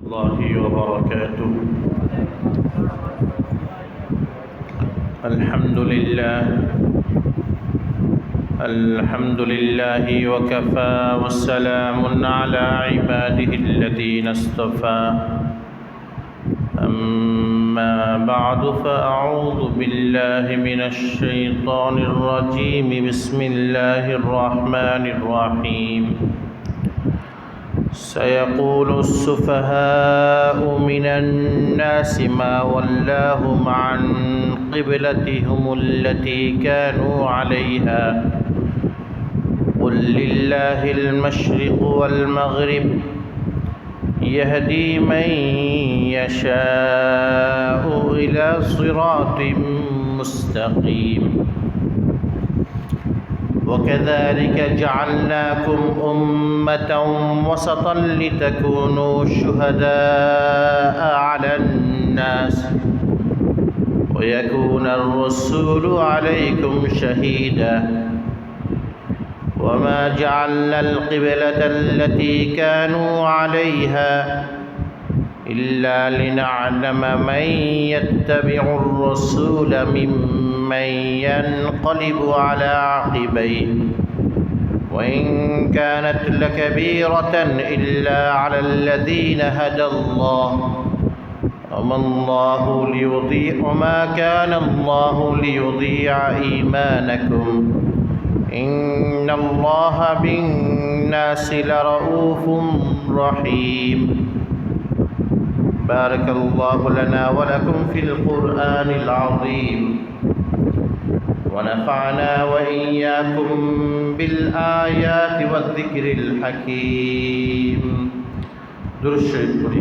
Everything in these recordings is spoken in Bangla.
الله وبركاته. الحمد لله وكفى والسلام على عباده الذين اصطفى. أما بعد فأعوذ بالله من الشيطان الرجيم. بسم الله الرحمن الرحيم. سيقول السفهاء من الناس ما ولاهم عن قبلتهم التي كانوا عليها قل لله المشرق والمغرب يهدي من يشاء إلى صراط مستقيم. وكذلك جعلناكم أمة وسطا لتكونوا شهداء على الناس ويكون الرسول عليكم شهيدا. وما جعلنا القبلة التي كانوا عليها إلا لنعلم من يتبع الرسول ممن ينقلب على عقبيه وإن كانت لكبيرة إلا على الذين هدى الله وما كان الله ليضيع إيمانكم إن الله بالناس لرؤوف رحيم. بارك الله لنا ولكم في القرآن العظيم ونفعنا وإياكم بالآيات والذكر الحكيم. درود شريف পড়ি।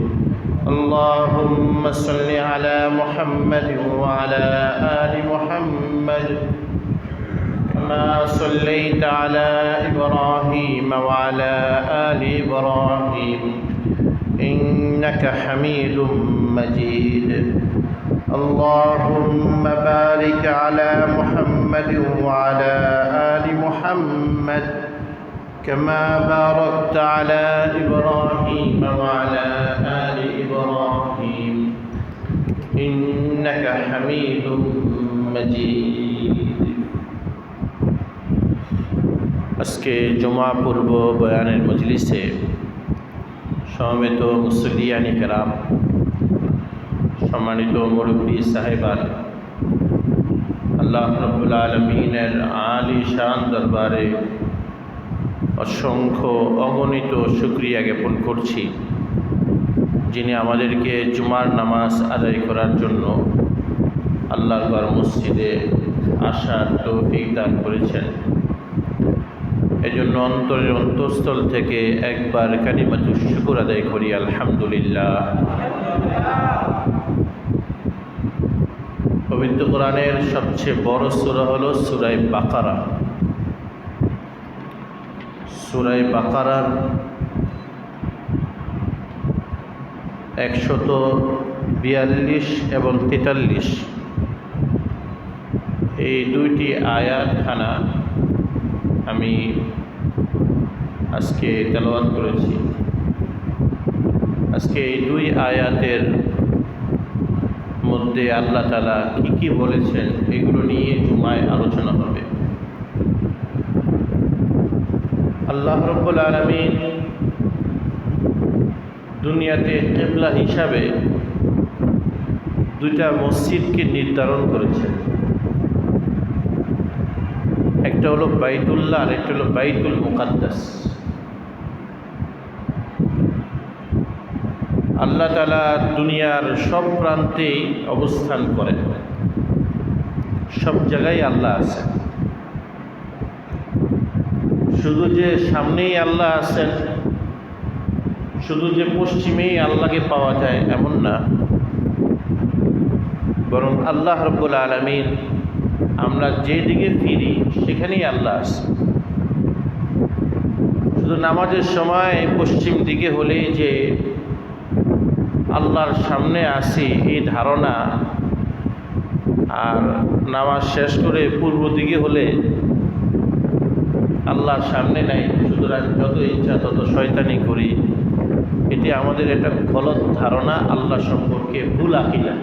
اللهم صل على محمد وعلى آل محمد كما صليت على إبراهيم وعلى آل إبراهيم إنك حميد مجيد. اللهم بارك على محمد وعلى آل محمد كما باركت على إبراهيم وعلى آل إبراهيم إنك حميد مجيد. আজকে জুমা পূর্ব বয়ানের মজলিসে সমবেত মুসল্লিয়ানি কেরাম, সম্মানিত মুরব্বী সাহেবান, আল্লাহ রাব্বুল আলামিনের আলী শান দরবারে অসংখ্য অগণিত শুকরিয়া জ্ঞাপন করছি, যিনি আমাদেরকে জুমার নামাজ আদায় করার জন্য আল্লাহর ঘর মসজিদে আসার তৌফিক দান করেছেন। এজন্য অন্তরের অন্তঃস্থল থেকে একবার কালিমাতুশ শুকর আদায় করি, আলহামদুলিল্লাহ। পবিত্র কোরআনের সবচেয়ে বড় সূরা হলো সূরা বাকারা। সূরা বাকারার 142 এবং 43 এই দুইটি আয়াতখানা আমি আজকে তেলাওয়াত করেছি। আজকে এই দুই আয়াতের মধ্যে আল্লাহ তাআলা কি কি বলেছেন এগুলো নিয়ে জুমায় আলোচনা হবে। আল্লাহ রাব্বুল আলামিন দুনিয়াতে কিবলা হিসাবে দুইটা মসজিদকে নির্ধারণ করেছেন। একটা হলো বাইতুল্লাহ আর একটা হলো বাইতুল মুকাদ্দাস। আল্লাহ তাআলা দুনিয়ার সব প্রান্তেই অবস্থান করেন, সব জায়গায় আল্লাহ আছেন। শুধু যে সামনেই আল্লাহ আছেন, শুধু যে পশ্চিমেই আল্লাহকে পাওয়া যায় এমন না, বরং আল্লাহ রাব্বুল আলামিন আমরা যেদিকে ফিরি সেখানেই আল্লাহ আছে। শুধু নামাজের সময় পশ্চিম দিকে হলে যে আল্লাহর সামনে আসি এই ধারণা, আর নামাজ শেষ করে পূর্ব দিকে হলে আল্লাহর সামনে নাই, সুতরাং যত ইচ্ছা তত শয়তানি করি, এটি আমাদের একটা গলত ধারণা আল্লাহ সম্পর্কে, ভুল আকিদা।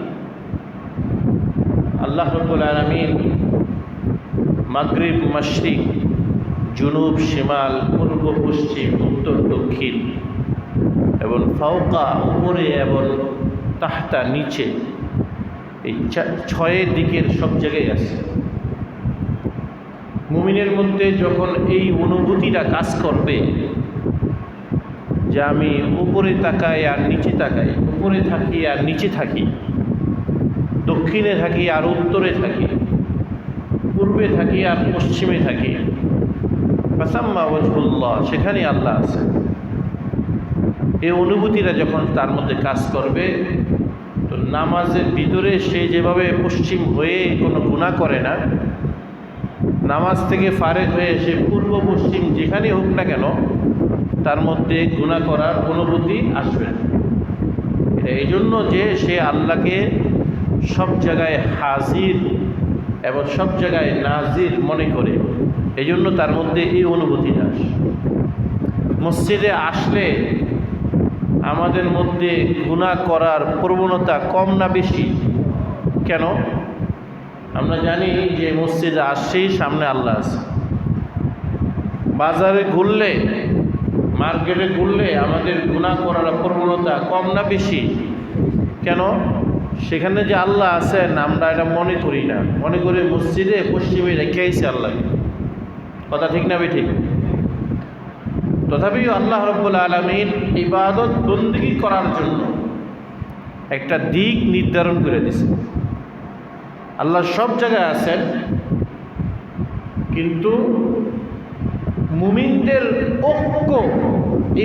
আল্লাহ রাব্বুল আলামিন মাগরিব, মাশরিক, জুনুব, শিমাল, পূর্ব, পশ্চিম, উত্তর, দক্ষিণ এবং ফাওকা উপরে এবং তাহতা নিচে, এই ছয়ের দিকের সব জায়গায় আছে। মুমিনের মধ্যে যখন এই অনুভূতিটা কাজ করবে যে আমি উপরে তাকাই আর নিচে তাকাই, উপরে থাকি আর নিচে থাকি, দক্ষিণে থাকি আর উত্তরে থাকি, পূর্বে থাকি আর পশ্চিমে থাকি, ফাসাম্মা ওয়াজহুল্লাহ, সেখানে আল্লাহ আছে। এই অনুভূতিটা যখন তার মধ্যে কাজ করবে, তো নামাজের ভিতরে সে যেভাবে পশ্চিম হয়ে কোনো গুনাহ করে না, নামাজ থেকে ফারেক হয়ে সে পূর্ব পশ্চিম যেখানে হোক না কেন তার মধ্যে গুনাহ করার অনুভূতি আসবে না। এটা এই জন্য যে সে আল্লাহকে সব জায়গায় হাজির এবং সব জায়গায় নাজির মনে করে, এই জন্য তার মধ্যে এই অনুভূতিটা আসে। মসজিদে আসলে আমাদের মধ্যে গুনাহ করার প্রবণতা কম না বেশি? কেন? আমরা জানি যে মসজিদে আসছেই সামনে আল্লাহ আছে। বাজারে ঘুরলে, মার্কেটে ঘুরলে আমাদের গুনাহ করার প্রবণতা কম না বেশি? কেন? সেখানে যে আল্লাহ আছেন আমরা এটা মনে করি না, মনে করি মসজিদে পশ্চিমে রেখে আইছে আল্লাহ। কথা ঠিক না ঠিক? তথাপিও আল্লাহ রাব্বুল আলামিন ইবাদত বন্দেগী করার জন্য একটা দিক নির্ধারণ করে দিয়েছে। আল্লাহ সব জায়গায় আছেন, কিন্তু মুমিনদের ঐক্য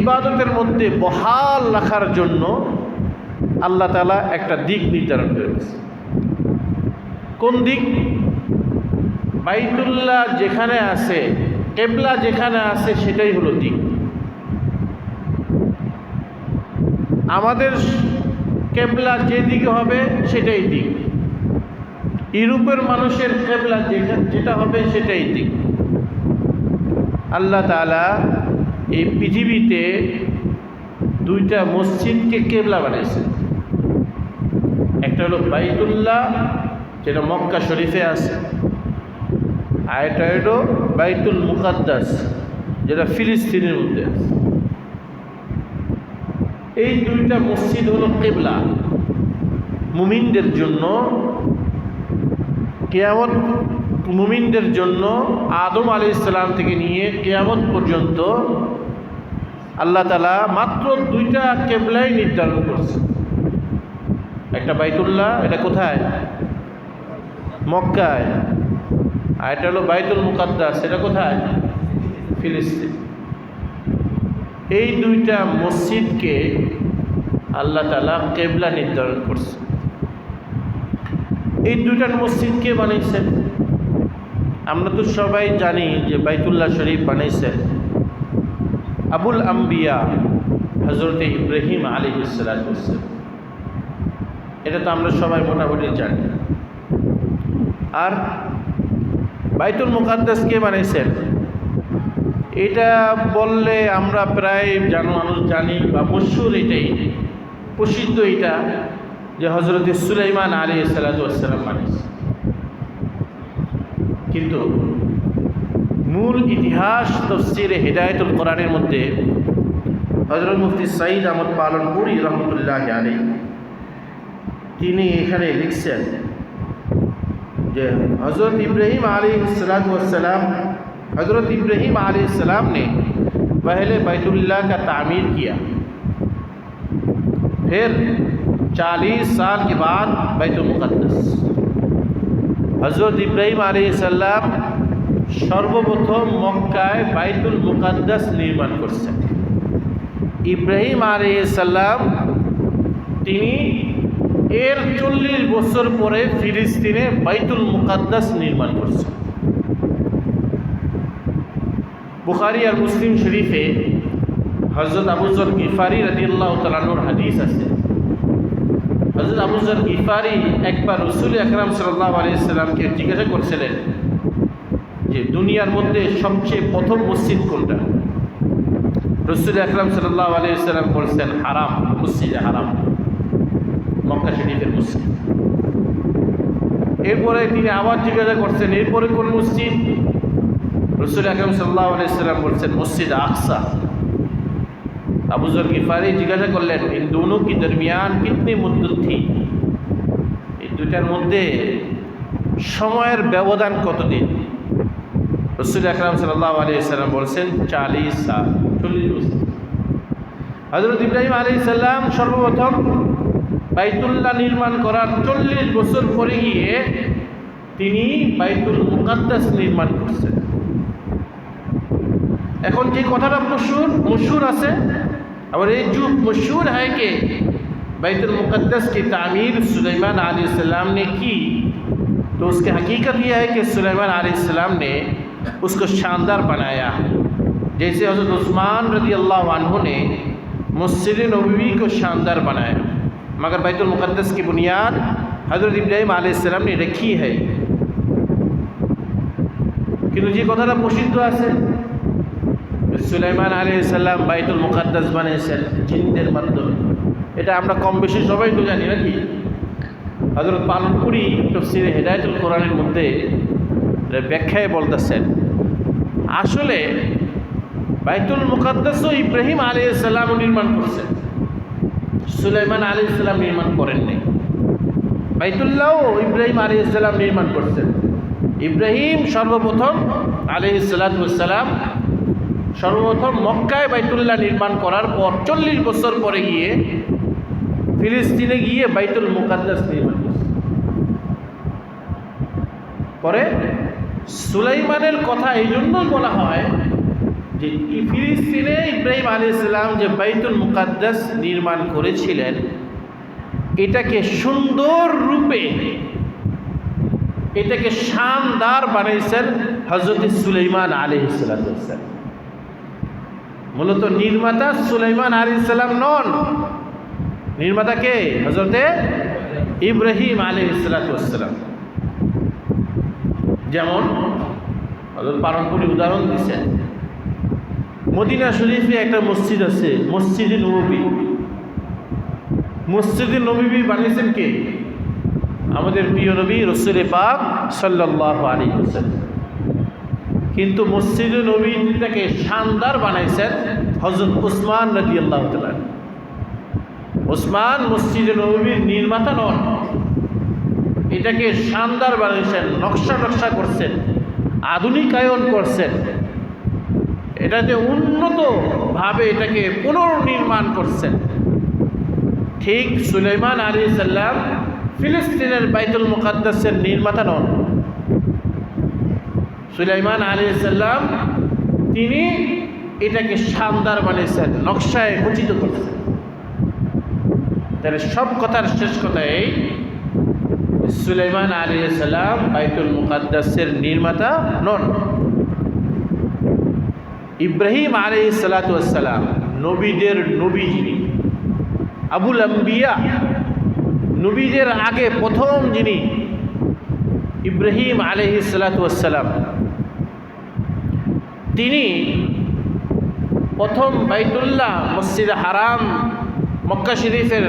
ইবাদতের মধ্যে বহাল রাখার জন্য আল্লাহ তাআলা একটা দিক নির্ধারণ করে দিয়েছে। কোন দিক? বাইতুল্লাহ যেখানে আছে, কিবলা যেখানে আছে, সেটাই হলো দিক। আমাদের কিবলা যেদিকে হবে সেটাই দিক। ইউরোপের মানুষের কিবলা যেটা হবে সেটাই দিক। আল্লাহ তাআলা এই পৃথিবীতে দুইটা মসজিদকে কিবলা বানিয়েছে। একটা হলো বাইতুল্লাহ, যেটা মক্কা শরীফে আছে, আর এটা হলো বাইতুল মুকাদ্দাস, যেটা ফিলিস্তিনের মধ্যে আছে। এই দুইটা মসজিদ হলো কিবলা মুমিনদের জন্য। কিয়ামত মুমিনদের জন্য আদম আলাইহিস সালাম থেকে নিয়ে কিয়ামত পর্যন্ত আল্লাহ তাআলা মাত্র দুইটা কিবলাই নির্ধারণ করছে। একটা বাইতুল্লাহ, এটা কোথায়? মক্কায়। আর এটা হলো বাইতুল মুকাদ্দাস, এটা কোথায়? ফিলিস্তিন। এই দুইটা মসজিদকে আল্লাহ তাআলা কিবলা নির্ধারণ করছে। এই দুইটা মসজিদকে বানিয়েছেন? আমরা তো সবাই জানি যে বাইতুল্লাহ শরীফ বানাইছেন আবুল আম্বিয়া হযরত ইব্রাহিম আলাইহিস সালাতু ওয়াস সালাম। এটা তো আমরা সবাই মোটামুটি জানি। আর বাইতুল মুকাদ্দাস কে বানাইছেন? এটা বললে আমরা প্রায় মানুষ জানি বা মশহুর, এটাই প্রসিদ্ধ, এটা যে হযরত সুলাইমান আলাইহিস সালাতু ওয়াস সালাম বানিয়েছেন। কিন্তু মূল ইতিহাস তাফসীরে হিদায়াতুল কোরআনের মধ্যে হযরত মুফতি সাঈদ আহমদ পালনপুরি রহমতুল্লাহি আলাইহি তিনি এখানে লিখছেন যে हज़रत इब्राहीम अलैहिस्सलाम हज़रत इब्राहीम अलैहिस्सलाम ने पहले बैतुल्लाह का तामीर किया, फिर 40 साल के बाद बैतुल मुक़द्दस। हज़रत इब्राहीम अलैहिस्सलाम सर्वप्रथम मक्काय बैतुल मुक़द्दस निर्माण करছেন। ইব্রাহিম আলাইহিসসালাম তিনি এর 40 বছর পরে ফিলিস্তিনে বাইতুল মুকাদ্দাস নির্মাণ করছেন। বুখারী আর মুসলিম শরীফে হযরত আবু যর গিফারি রাদিয়াল্লাহু তাআলা আনহুর হাদিস আছে। হযরত আবু যর গিফারি একবার রাসূল আকরাম সাল্লাল্লাহু আলাইহি সাল্লামকে জিজ্ঞাসা করেছিলেন যে দুনিয়ার মধ্যে সবচেয়ে প্রথম মসজিদ কোনটা? রাসূল আকরাম সাল্লাল্লাহু আলাইহি ওয়াসাল্লাম বলছেন হারাম, মসজিদে হারাম, মক্কা শরীফের মসজিদ। এরপরে তিনি আবার জিজ্ঞাসা করছেন এরপরে কোন মসজিদ? রাসূল আকরাম সাল্লাল্লাহু আলাইহি ওয়াসাল্লাম বলছেন মসজিদ আকসা। আবু যর গিফারি জিজ্ঞাসা করলেন इन दोनों के दरमियान कितनी मुद्दत थी? এই দুইটার মধ্যে সময়ের ব্যবধান কতদিন? রাসূল আকরাম সাল্লাল্লাহু আলাইহি ওয়াসাল্লাম বলছেন 40 সাল, 40 বছর। হযরত ইব্রাহিম আলাইহিস সালাম সর্বপ্রথম বাইতুল্লাহ নির্মাণ করার 40 বছর পরে গিয়ে তিনি বাইতুল মুকাদ্দাস নির্মাণ করছেন। এখন যে কথাটা मशहूर আছে, और ये जो मशहूर है कि बैतुल मुक़द्दस की तामीर सुलेमान अलैहिस्सलाम ने की, तो उसकी हकीकत यह है कि सुलेमान अलैहिस्सलाम ने उसको शानदार बनाया। जैसे हज़रत उस्मान रज़ी अल्लाह अन्हु ने मस्जिद नबवी को शानदार बनाया, मगर बैतुल मुक़द्दस की बुनियाद हज़रत इब्राहिम अलैहिस्सलाम ने रखी है। কিন্তু যে কথাটা প্রসিদ্ধ আছে সুলাইমান আলাইহিস সালাম বাইতুল মুকাদ্দাস বানিয়েছেন জিনদের মাধ্যমে, এটা আমরা কম বেশি সবাই তো জানি নাকি? হযরত পালনপুরি তাফসীরে হিদায়াতুল কোরআনের মধ্যে ব্যাখ্যায় বলতেছেন আসলে বাইতুল মুকাদ্দাসও ইব্রাহিম আলাইহিস সালাম নির্মাণ করছেন, সুলাইমান আলাইহিস সালাম নির্মাণ করেন নাই। বাইতুল্লাহও ইব্রাহিম আলাইহিস সালাম নির্মাণ করছেন। ইব্রাহিম সর্বপ্রথম আলাইহিস সালাতু ওয়াস সালাম সর্বপ্রথম মক্কায় বাইতুল্লাহ নির্মাণ করার পর 40 বছর পরে গিয়ে ফিলিস্তিনে গিয়ে বাইতুল মুকাদ্দাস নির্মাণ করছে। পরে সুলাইমানের কথা এই জন্যই বলা হয় যে ফিলিস্তিনে ইব্রাহিম আলাইহিস সালাম যে বাইতুল মুকাদ্দাস নির্মাণ করেছিলেন এটাকে সুন্দর রূপে, এটাকে শানদার বানাইছেন হযরত সুলাইমান আলাইহিস সালাম। মূলত নির্মাতা সুলাইমান আলাইহিস সালাম নন, নির্মাতা কে? হযরতে ইব্রাহিম আলাইহিস সালাম। যেমন হযরত পারম্পরিক উদাহরণ দিচ্ছেন, মদিনা শরীফে একটা মসজিদ আছে মসজিদে নববী। মসজিদে নববী বানিয়েছেন কে? আমাদের প্রিয় নবী রাসূল পাক সাল্লাল্লাহু আলাইহি ওয়াসাল্লাম। কিন্তু মসজিদে নববীটাকে শানদার বানাইছেন হযরত উসমান রাদিয়াল্লাহু তাআলা। উসমান মসজিদে নববীর নির্মাতা নন, এটাকে শানদার বানাইছেন, নকশা করছেন, আধুনিকায়ন করছেন, এটাতে উন্নতভাবে এটাকে পুনর্নির্মাণ করছেন। ঠিক সুলাইমান আলাইহিস সালাম ফিলিস্তিনের বাইতুল মুকাদ্দাসের নির্মাতা নন। সুলাইমান আলাইহিস সালাম তিনি এটাকে শানদার বানিয়েছেন, নকশায় খচিত করছেন। তাহলে সব কথার শেষ কথা এই, সুলাইমান আলাইহিস সালাম বাইতুল মুকাদ্দাসের নির্মাতা নন। ইব্রাহিম আলাইহিস সালাতু ওয়াস সালাম নবীদের নবী, যিনি আবুল আম্বিয়া, নবীদের আগে প্রথম যিনি ইব্রাহিম আলাইহিস সালাতু ওয়াস সালাম, তিনি প্রথম বাইতুল্লাহ মসজিদে হারাম মক্কা শরীফের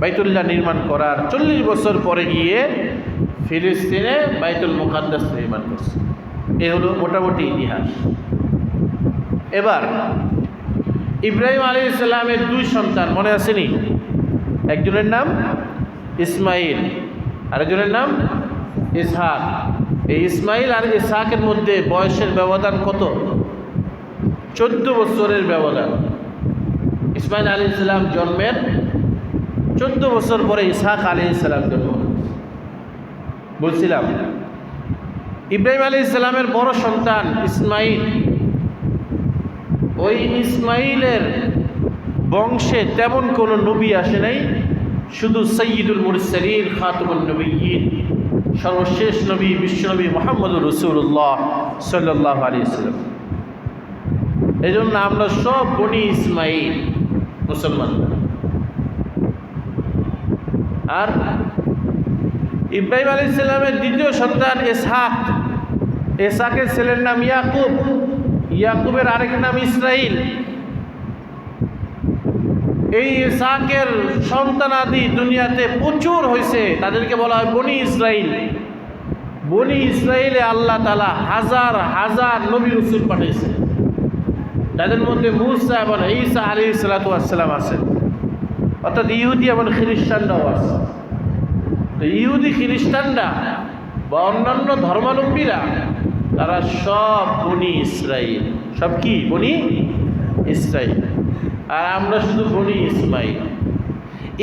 বাইতুল্লাহ নির্মাণ করার 40 বছর পরে গিয়ে ফিলিস্তিনে বাইতুল মুকাদ্দাস নির্মাণ করছে। এ হলো মোটামুটি ইতিহাস। এবার ইব্রাহিম আলাইহিস সালামের 2 সন্তান মনে আসেনি? একজনের নাম ইসমাইল, আরেকজনের নাম ইসহাক। এই ইসমাইল আর ইসহাকের মধ্যে বয়সের ব্যবধান কত? 14 বছরের ব্যবধান। ইসমাইল আলাইহিস সালাম জন্মের 14 বছর পরে ইসহাক আলাইহিস সালাম জন্ম। বলছিলাম ইব্রাহিম আলাইহিস সালামের বড় সন্তান ইসমাইল, ওই ইসমাইলের বংশে তেমন কোনো নবী আসে নাই, শুধু সৈয়দুল মুরসালিন খাতামুন নবিয়্যিন সর্বশেষ নবী বিশ্বনবী মুহাম্মদুর রাসূলুল্লাহ সাল্লাল্লাহু আলাইহি ওয়াসাল্লাম। এই জন্য আমরা সব বনি ইসমাইল মুসলমান। আর ইব্রাহিম আলাইহিস সালামের দ্বিতীয় সন্তান ইসহাক, ইসহাকের ছেলের নাম ইয়াকুব, ইয়াকুবের আরেক নাম ইসরাইল, এই ইসহাকের সন্তানাদি দুনিয়াতে প্রচুর হয়েছে, তাদেরকে বলা হয় বনি ইসরাইল। বনি ইসরাইলে আল্লাহ তাআলা হাজার হাজার নবী রাসূল পাঠিয়েছে, তাদের মধ্যে মূসা এবং ঈসা আলাইহিস সালাতু ওয়াস সালাম আছেন, অর্থাৎ ইহুদি এবং খ্রিস্টানরাও আছে। তো ইহুদি খ্রিস্টানরা বা অন্যান্য ধর্মাবলম্বীরা তারা সব বনি ইসরাইল। সব কি? বনি ইসরাইল। আর আমরা শুধু বনি ইসমাইল।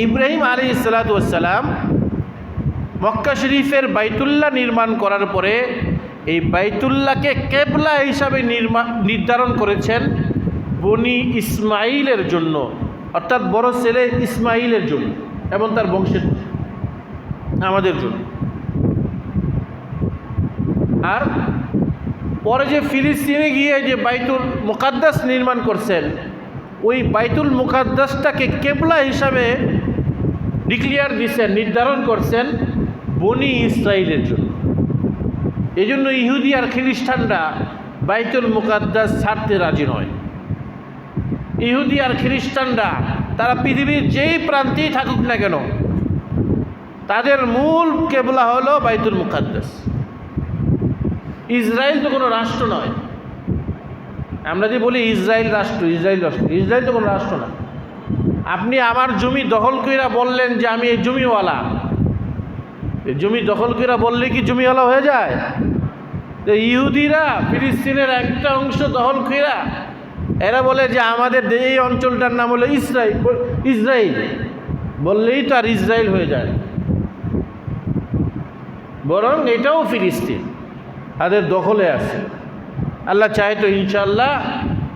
ইব্রাহিম আলাইহিস সালাতু ওয়াস সালাম মক্কা শরীফের বাইতুল্লাহ নির্মাণ করার পরে এই বাইতুল্লাহকে কেবলা হিসাবে নির্ধারণ করেছেন বনি ইসমাইলের জন্য, অর্থাৎ বড় ছেলে ইসমাইলের জন্য এবং তার বংশের আমাদের জন্য। আর পরে যে ফিলিস্তিনে গিয়ে যে বাইতুল মুকাদ্দাস নির্মাণ করছেন, ওই বাইতুল মুকাদ্দাসটাকে কেবলা হিসাবে ডিক্লিয়ার দিচ্ছেন, নির্ধারণ করছেন বনি ইসরাইলের জন্য। এই জন্য ইহুদি আর খ্রিস্টানরা বাইতুল মুকাদ্দাস ছাড়তে রাজি নয়। ইহুদি আর খ্রিস্টানরা তারা পৃথিবীর যেই প্রান্তেই থাকুক না কেন, তাদের মূল কেবলা হলো বাইতুল মুকাদ্দাস। ইসরায়েল তো কোনো রাষ্ট্র নয়। আমরা যে বলি ইসরায়েল রাষ্ট্র, ইসরায়েল রাষ্ট্র, ইসরায়েল তো কোনো রাষ্ট্র না। আপনি আমার জমি দখল কইরা বললেন যে আমি এই জমিওয়ালা, এই জমি দখল কইরা বললে কি জমিওয়ালা হয়ে যায়? তো ইহুদিরা ফিলিস্তিনের একটা অংশ দখল কইরা এরা বলে যে আমাদের এই অঞ্চলটার নাম হলো ইসরায়েল, ইসরায়েল বললেই তো আর ইসরায়েল হয়ে যায়, বরং এটাও ফিলিস্তিন, তাদের দখলে আছে। আল্লাহ চায় তো ইনশাআল্লাহ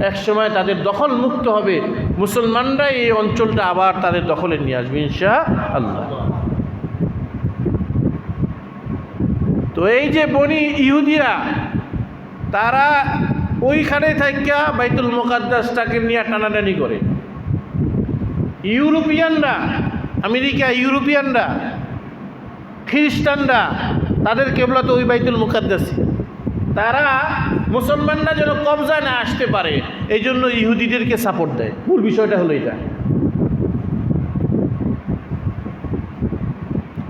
একসময় তাদের দখল মুক্ত হবে, মুসলমানরা এই অঞ্চলটা আবার তাদের দখলে নিয়ে আসবে ইনশাআল্লাহ। তো এই যে বনি ইহুদিরা তারা ওইখানে থাইকা বাইতুল মুকাদ্দাসটাকে নিয়ে টানাটানি করে। ইউরোপিয়ানরা, আমেরিকা, ইউরোপিয়ানরা, খ্রিস্টানরা তাদের কেবলা তো ওই বাইতুল মুকাদ্দাসই। তারা মুসলমানরা যেন কবজা না আসতে পারে এই জন্য ইহুদিদেরকে সাপোর্ট দেয়। মূল বিষয়টা হলো এটা।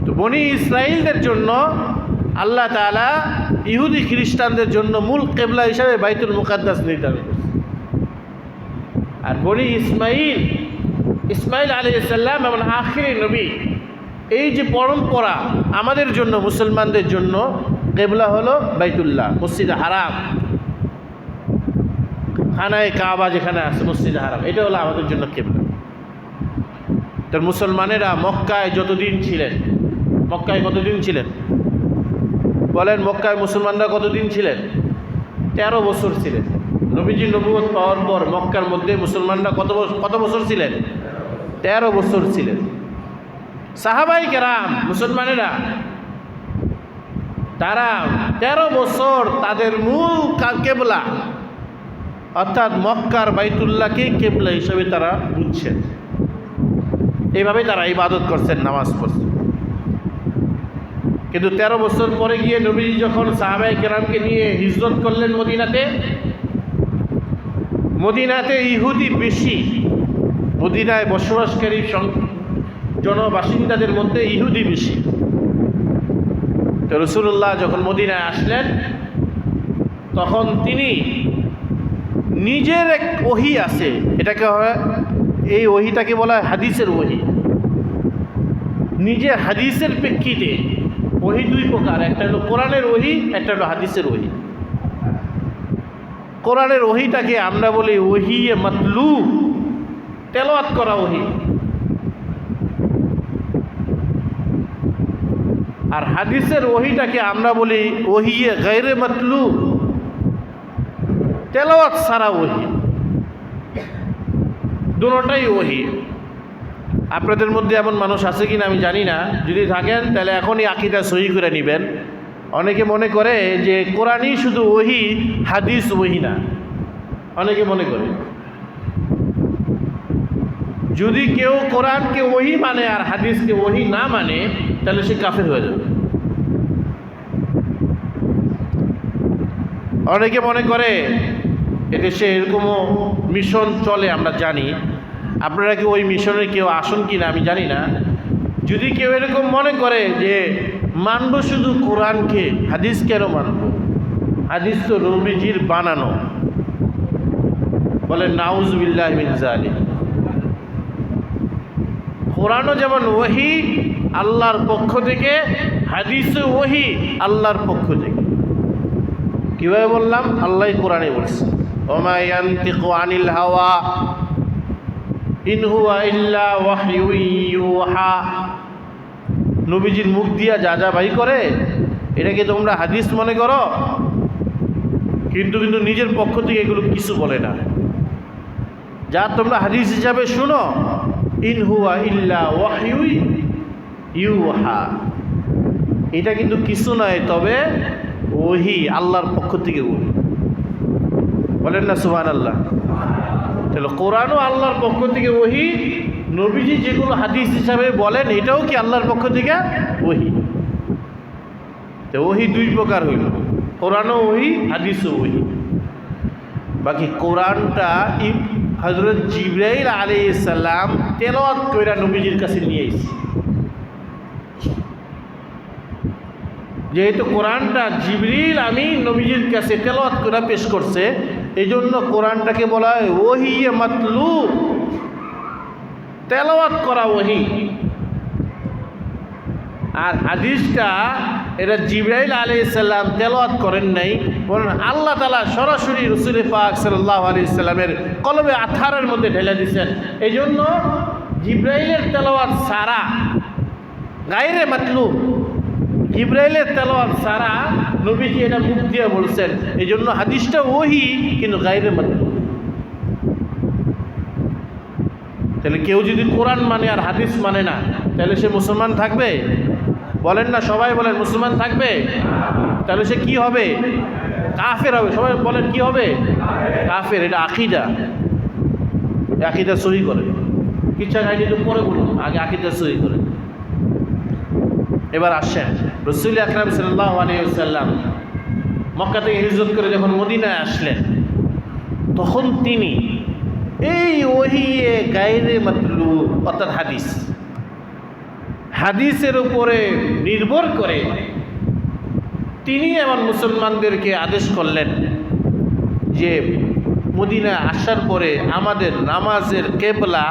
তো বনি ইসরাইলদের জন্য আল্লাহ তাআলা ইহুদি খ্রিস্টানদের জন্য মূল কেবলা হিসাবে বাইতুল মুকাদ্দাস নির্ধারণ করেছে। আর বনি ইসমাইল আলাইহিস সালাম এবং আখিরি নবী, এই যে পরম্পরা আমাদের জন্য মুসলমানদের জন্য কেবলা হলো বাইতুল্লাহ, মসজিদে হারাম, খানায়ে কাবা যেখানে আছে মসজিদে হারাম, এটা হলো আমাদের জন্য কেবলা। তার মুসলমানেরা মক্কায় যতদিন ছিলেন, মক্কায় কতদিন ছিলেন বলেন? মক্কায় মুসলমানরা কতদিন ছিলেন? 13 বছর ছিলেন। নবীজি নবুয়ত পাওয়ার পর মক্কার মধ্যে মুসলমানরা কত বছর ছিলেন? 13 বছর ছিলেন। সাহাবাই কেরাম মুসলমানেরা তারা 13 বছর তাদের মূল কেবলা অর্থাৎ মক্কার বাইতুল্লাহকে কেবলা হিসেবে তারা বুঝছেন। এইভাবে তারা ইবাদত করছেন, নামাজ পড়ছেন। কিন্তু 13 বছর পরে গিয়ে নবীজি যখন সাহাবাই কেরামকে নিয়ে হিজরত করলেন মদিনাতে ইহুদি বেশি, মদিনায় বসবাসকারী জনবাসিন্দাদের মধ্যে ইহুদি বেশি। তো রাসূলুল্লাহ যখন মদিনায় আসলেন তখন তিনি নিজের এক ওহী আছে, এটাকে এই ওহীটাকে বলা হয় হাদিসের ওহী। নিজে হাদিসের প্রেক্ষিতে ওহী দুই প্রকার, একটা হলো কোরআনের ওহী, একটা হলো হাদিসের ওহী। কোরআনের ওহীটাকে আমরা বলি ওহিয়ে মাতলু, তেলাওয়াত করা ওহী। আর হাদিসের ওহীটাকে আমরা বলি ওহিয়ে গায়রে মাতলু, তেলাওয়াত ছাড়া ওহী। দুটোটাই ওহী। আপনাদের মধ্যে এমন মানুষ আছে কিনা আমি জানি না, যদি থাকেন তাহলে এখনই আকীদা সহি করে নেবেন। অনেকে মনে করে যে কোরআনই শুধু ওহী, হাদিস ওহী না, অনেকে মনে করে। যদি কেউ কোরআনকে ওহী মানে আর হাদিসকে ওহী না মানে তাহলে সে কাফের হয়ে যাবে। অনেকে মনে করে এদেশে এরকমও মিশন চলে, আমরা জানি আপনারা কি ওই মিশনে কেউ আসুন কি না আমি জানি না। যদি কেউ এরকম মনে করে যে মানব শুধু কোরআনকে, হাদিস কেন মানব? হাদিস তো নবীজির বানানো। বলে নাউজুবিল্লাহি মিন যালিক। কোরআনও যেমন ওহী আল্লাহর পক্ষ থেকে, হাদিসও ওহী আল্লাহর পক্ষ থেকে। কীভাবে বললাম? আল্লাহ কোরআনে বলছে ওমা ইয়ানতিকু আনিল হাওয়া ইন হুয়া ইল্লা ওয়াহয়ু ইউহা। নবীজির মুখ দিয়া যা যা বাই করে এটাকে তোমরা হাদিস মনে করো, কিন্তু নিজের পক্ষ থেকে এগুলো কিছু বলে না। যা তোমরা হাদিস হিসাবে শুনো, ইন হুয়া ইল্লা ওয়াহয়ু ইউহা, এটা কিন্তু কিছু নয়, তবে ওহী আল্লাহর পক্ষ থেকে ওহী। বলেন না সুবহানাল্লাহ। তাহলে কোরআনও আল্লাহর পক্ষ থেকে ওহী, নবীজি যেগুলো হাদিস হিসাবে বলেন এটাও কি আল্লাহর পক্ষ থেকে ওহী। তো ওহী দুই প্রকার হইল, কোরআনও ওহী, হাদিসও ওহী। বাকি কোরআনটা হযরত জিবরাইল আলাইহিস সালাম তেলাওয়াত কইরা নবীজির কাছে নিয়ে এসেছে। যেহেতু কোরআনটা জিবরিল আমিন নবীজির কাছে তেলাওয়াত করে পেশ করছে, এই জন্য কোরআনটাকে বলা হয় ওহী মাতলু, তেলাওয়াত করা ওহী। আর হাদিসটা এটা জিবরাইল আলাইহিস সালাম তেলাওয়াত করেন নাই, বরং আল্লাহ তাআলা সরাসরি রাসূল পাক সাল্লাল্লাহু আলাইহি সাল্লামের কলবে আথারের মধ্যে ঢেলে দিয়েছেন। এই জন্য জিবরাইলের তেলাওয়াত সারা, গায়রে মাতলুব, জিবরাইলের তেলাওয়াত সারা নবীজি এটা মুখ দিয়ে বলছেন। এই জন্য হাদিসটা ওহী কিন্তু গায়রে মাতলুব। তাহলে কেউ যদি কোরআন মানে আর হাদিস মানে না, তাহলে সে মুসলমান থাকবে? বলেন না, সবাই বলেন মুসলমান থাকবে? তাহলে সে কি হবে? কাফের হবে। সবাই বলেন কি হবে? কাফের। এটা আকিদা, আকিদা সহি করে। কিচ্ছা খাই কিন্তু পরে বলুন, আগে আকিদা সহি করে। এবার আসেন, রাসূল আকরাম সাল্লাল্লাহু আলাইহি ওয়াসাল্লাম মক্কা থেকে হিজরত করে যখন মদিনায় আসলেন, তখন তিনি এই ওহিয়ে গায়রে মাতলুব অর্থাৎ হাদিসের উপরে নির্ভর করে তিনি এমন মুসলমানদেরকে আদেশ করলেন যে মদিনায় আসার পরে আমাদের নামাজের কেবলা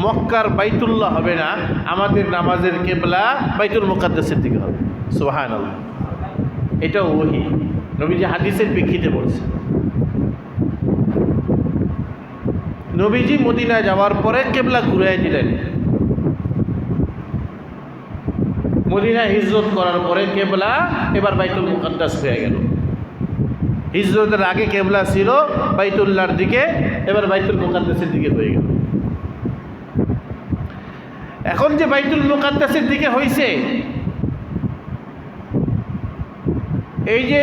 মক্কার বাইতুল্লাহ হবে না, আমাদের নামাজের কেবলা বাইতুল মুকাদ্দাসের দিকে হবে। সুবহানাল্লাহ। এটা ওহী, নবীজি হাদিসের প্রেক্ষিতে বলছে। নবীজি মদিনায় যাওয়ার পরে কেবলা ঘুরাই দিলেন। মদিনায় হিজরত করার পরে কেবলা এবার বাইতুল মুকাদ্দাস হয়ে গেল। হিজরতের আগে কেবলা ছিল বাইতুল্লাহর দিকে, এবার বাইতুল মুকাদ্দাসের দিকে হয়ে গেল। এখন যে বাইতুল মুকাদ্দাসের দিকে হয়েছে, এই যে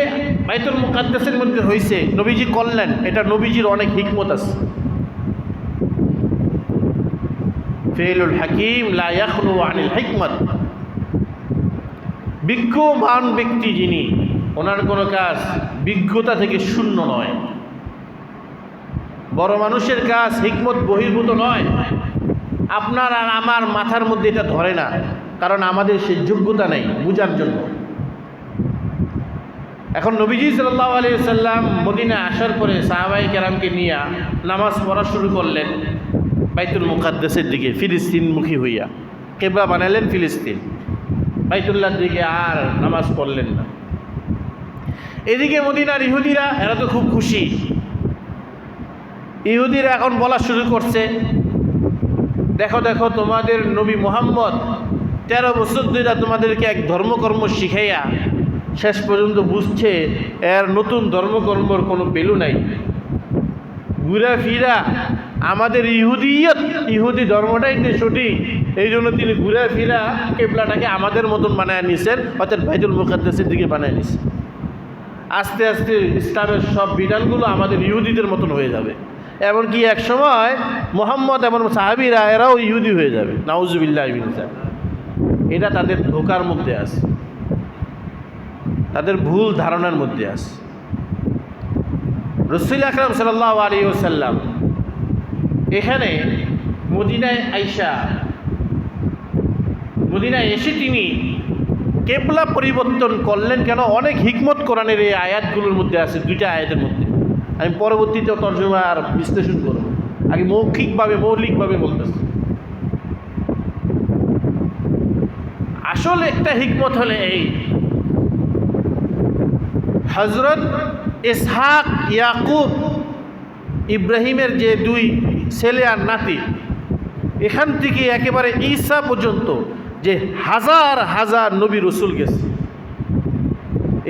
বাইতুল মুকাদ্দাসের মধ্যে হয়েছে নবীজি করলেন, এটা নবীজির অনেক হিকমত আছে। ফেলুল হাকিম লা ইয়াখলু আনিল হিকমত। বিজ্ঞমান ব্যক্তি যিনি, ওনার কোনো কাজ বিজ্ঞতা থেকে শূন্য নয়। বড় মানুষের কাজ হিকমত বহির্ভূত নয়। আপনার আর আমার মাথার মধ্যে এটা ধরে না, কারণ আমাদের সে যোগ্যতা নেই বুঝার জন্য। এখন নবীজি সাল্লাল্লাহু আলাইহি ওয়াসাল্লাম মদিনায় আসার পরে সাহাবায়ে কেরামকে নিয়ে নামাজ পড়া শুরু করলেন বাইতুল মুকাদ্দাসের দিকে, ফিলিস্তিনমুখী হইয়া কিবলা বানালেন ফিলিস্তিন, বাইতুল্লাহর দিকে আর নামাজ পড়লেন না। এদিকে মদিনার ইহুদিরা, এরা তো খুব খুশি। ইহুদিরা এখন বলা শুরু করছে, দেখো দেখো তোমাদের নবী মুহাম্মদ 13 বছর ধরে তোমাদেরকে এক ধর্মকর্ম শিখাইয়া শেষ পর্যন্ত বুঝছে এর নতুন ধর্মকর্মর কোনো ভ্যালু নাই। ঘুরা ফিরা আমাদের ইহুদি ধর্মটাই যে সঠিক, এই জন্য তিনি ঘুরা ফিরা কেবলাটাকে আমাদের মতন বানায় নিছেন, অর্থাৎ বাইতুল মুকাদ্দাসের দিকে বানায় নিছেন। আস্তে আস্তে ইসলামের সব বিধানগুলো আমাদের ইহুদিদের মতন হয়ে যাবে। এমনকি এক সময় মুহাম্মদ এবং সাহাবীরা এরাও ইহুদি হয়ে যাবে। নাউজুবিল্লাহি মিন যালিক। এটা তাদের ধোঁকার মধ্যে আছে, তাদের ভুল ধারণার মধ্যে আছে। রাসূল আকরাম সাল্লাল্লাহু আলাইহি ওয়াসাল্লাম এখানে মদিনায় এসে তিনি কেবলা পরিবর্তন করলেন কেন? অনেক হিকমত কোরআনের এই আয়াতগুলোর মধ্যে আছে, দুইটা আয়াতের মধ্যে। আমি পরবর্তীতে তর্জমা আর বিশ্লেষণ করব, আগে মৌলিকভাবে বলতেছি। আসলে একটা হিকমত হলে এই, হযরত ইসহাক ইয়াকুব ইব্রাহিমের যে দুই ছেলে আর নাতি, এখান থেকে একেবারে ঈসা পর্যন্ত যে হাজার হাজার নবী রসুল গেছে,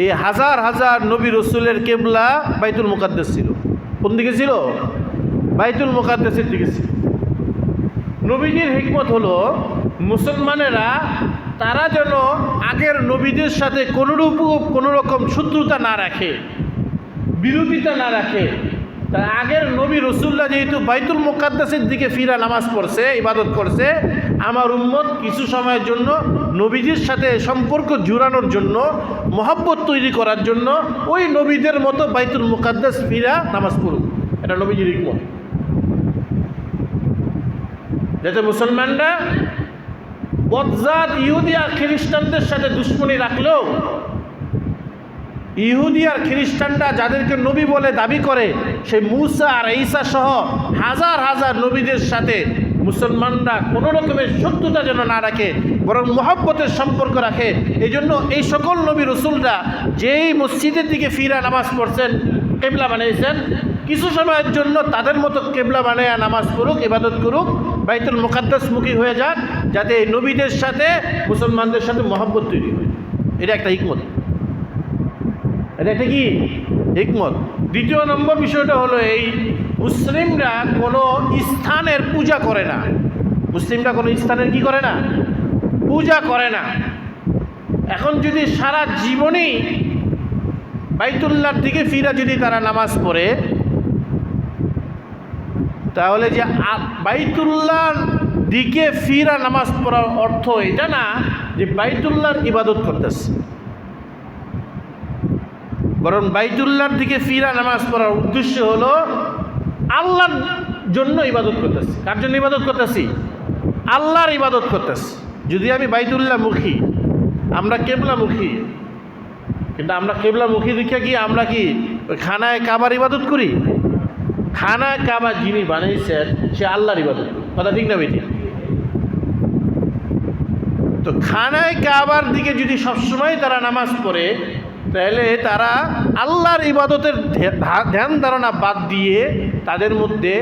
এই হাজার হাজার নবী রসুলের কেবলা বাইতুল মুকাদ্দাস ছিল। কোন দিকে ছিল? বাইতুল মুকাদ্দাসের দিকে ছিল। নবীজির হিকমত হলো মুসলমানেরা তারা যেন আগের নবীদের সাথে কোনো রকম শত্রুতা না রাখে, বিরোধিতা না রাখে। তা আগের নবী রসুল্লাহ যেহেতু বাইতুল মুকাদ্দাসের দিকে ফিরা নামাজ পড়ছে, ইবাদত করছে, আমার উম্মত কিছু সময়ের জন্য নবীজির সাথে সম্পর্ক জুড়ানোর জন্য, মহব্বত তৈরি করার জন্য ওই নবীদের মতো বাইতুল মুকাদ্দাস ফিরা নামাজ পড়ুক। এটা নবীজির হিকমত, যাতে মুসলমানরা বদজাত ইহুদি আর খ্রিস্টানদের সাথে দুশ্মনী রাখলেও ইহুদি আর খ্রিস্টানরা যাদেরকে নবী বলে দাবি করে, সেই মুসা আর ঈসা সহ হাজার হাজার নবীদের সাথে মুসলমানরা কোনো রকমের শত্রুতা যেন না রাখে, বরং মহব্বতের সম্পর্ক রাখে। এই জন্য এই সকল নবী রসুলরা যেই মসজিদের দিকে ফিরা নামাজ পড়ছেন, কেবলা বানিয়েছেন, কিছু সময়ের জন্য তাদের মতো কেবলা বানায়া নামাজ পড়ুক, ইবাদত করুক, বাইতুল মুকাদ্দাসমুখী হয়ে যাক, যাতে এই নবীদের সাথে মুসলমানদের সাথে মহব্বত তৈরি হয়। এটা একটা হিকমত, এটা একটা কি হিকমত। দ্বিতীয় নম্বর বিষয়টা হলো এই, মুসলিমরা কোনো স্থানের পূজা করে না। মুসলিমরা কোনো স্থানের কি করে না? পূজা করে না। এখন যদি সারা জীবনেই বাইতুল্লাহর দিকে ফিরা যদি তারা নামাজ পড়ে, তাহলে যে বাইতুল্লাহর দিকে ফিরা নামাজ পড়ার অর্থ এটা না যে বাইতুল্লাহর ইবাদত করতেছে, বরং বাইতুল্লাহর দিকে ফিরা নামাজ পড়ার উদ্দেশ্য হলো আল্লাহর জন্য ইবাদত করতেছি। কার জন্য ইবাদত করতেছি? আল্লাহর ইবাদত করতেছি। যদি আমি বাইতুল্লাহ মুখী, আমরা কেবলামুখী, কিন্তু আমরা কেবলামুখী দেখে কি আমরা কি ওই খানায় কাবার ইবাদত করি? খানায় কাবা যিনি বানিয়েছেন সে আল্লাহর ইবাদত করি। কথা ঠিক না বেটি? তো খানায় কাবার দিকে যদি সবসময় তারা নামাজ পড়ে, তাহলে তারা আল্লাহর ইবাদতের ধ্যান ধারণা বাদ দিয়ে তাদের মধ্যে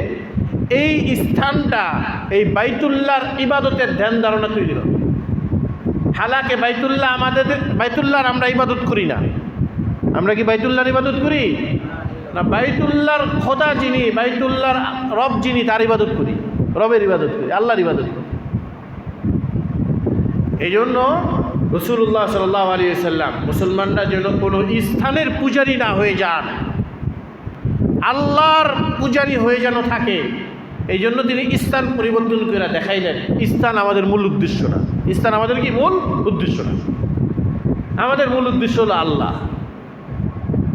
এই স্থানটা, এই বাইতুল্লাহর ইবাদতের ধ্যান ধারণা তৈরি হবে। হালাকে বাইতুল্লাহর আমরা ইবাদত করি না। আমরা কি বাইতুল্লাহর ইবাদত করি না? বাইতুল্লাহর খোদা যিনি, বাইতুল্লাহর রব যিনি, তার ইবাদত করি, রবের ইবাদত করি, আল্লাহর ইবাদত করি। এই জন্য রাসূলুল্লাহ সাল্লাল্লাহু আলাইহি ওয়াসাল্লাম মুসলমানরা যেন কোনো স্থানের পূজারী না হয়ে যান, আল্লাহর পূজারী হয়ে যেন থাকে, এই জন্য তিনি স্থান পরিবর্তন করে দেখাইলেন। স্থান আমাদের মূল উদ্দেশ্য না। স্থান আমাদের কি মূল উদ্দেশ্য না। আমাদের মূল উদ্দেশ্য হলো আল্লাহ।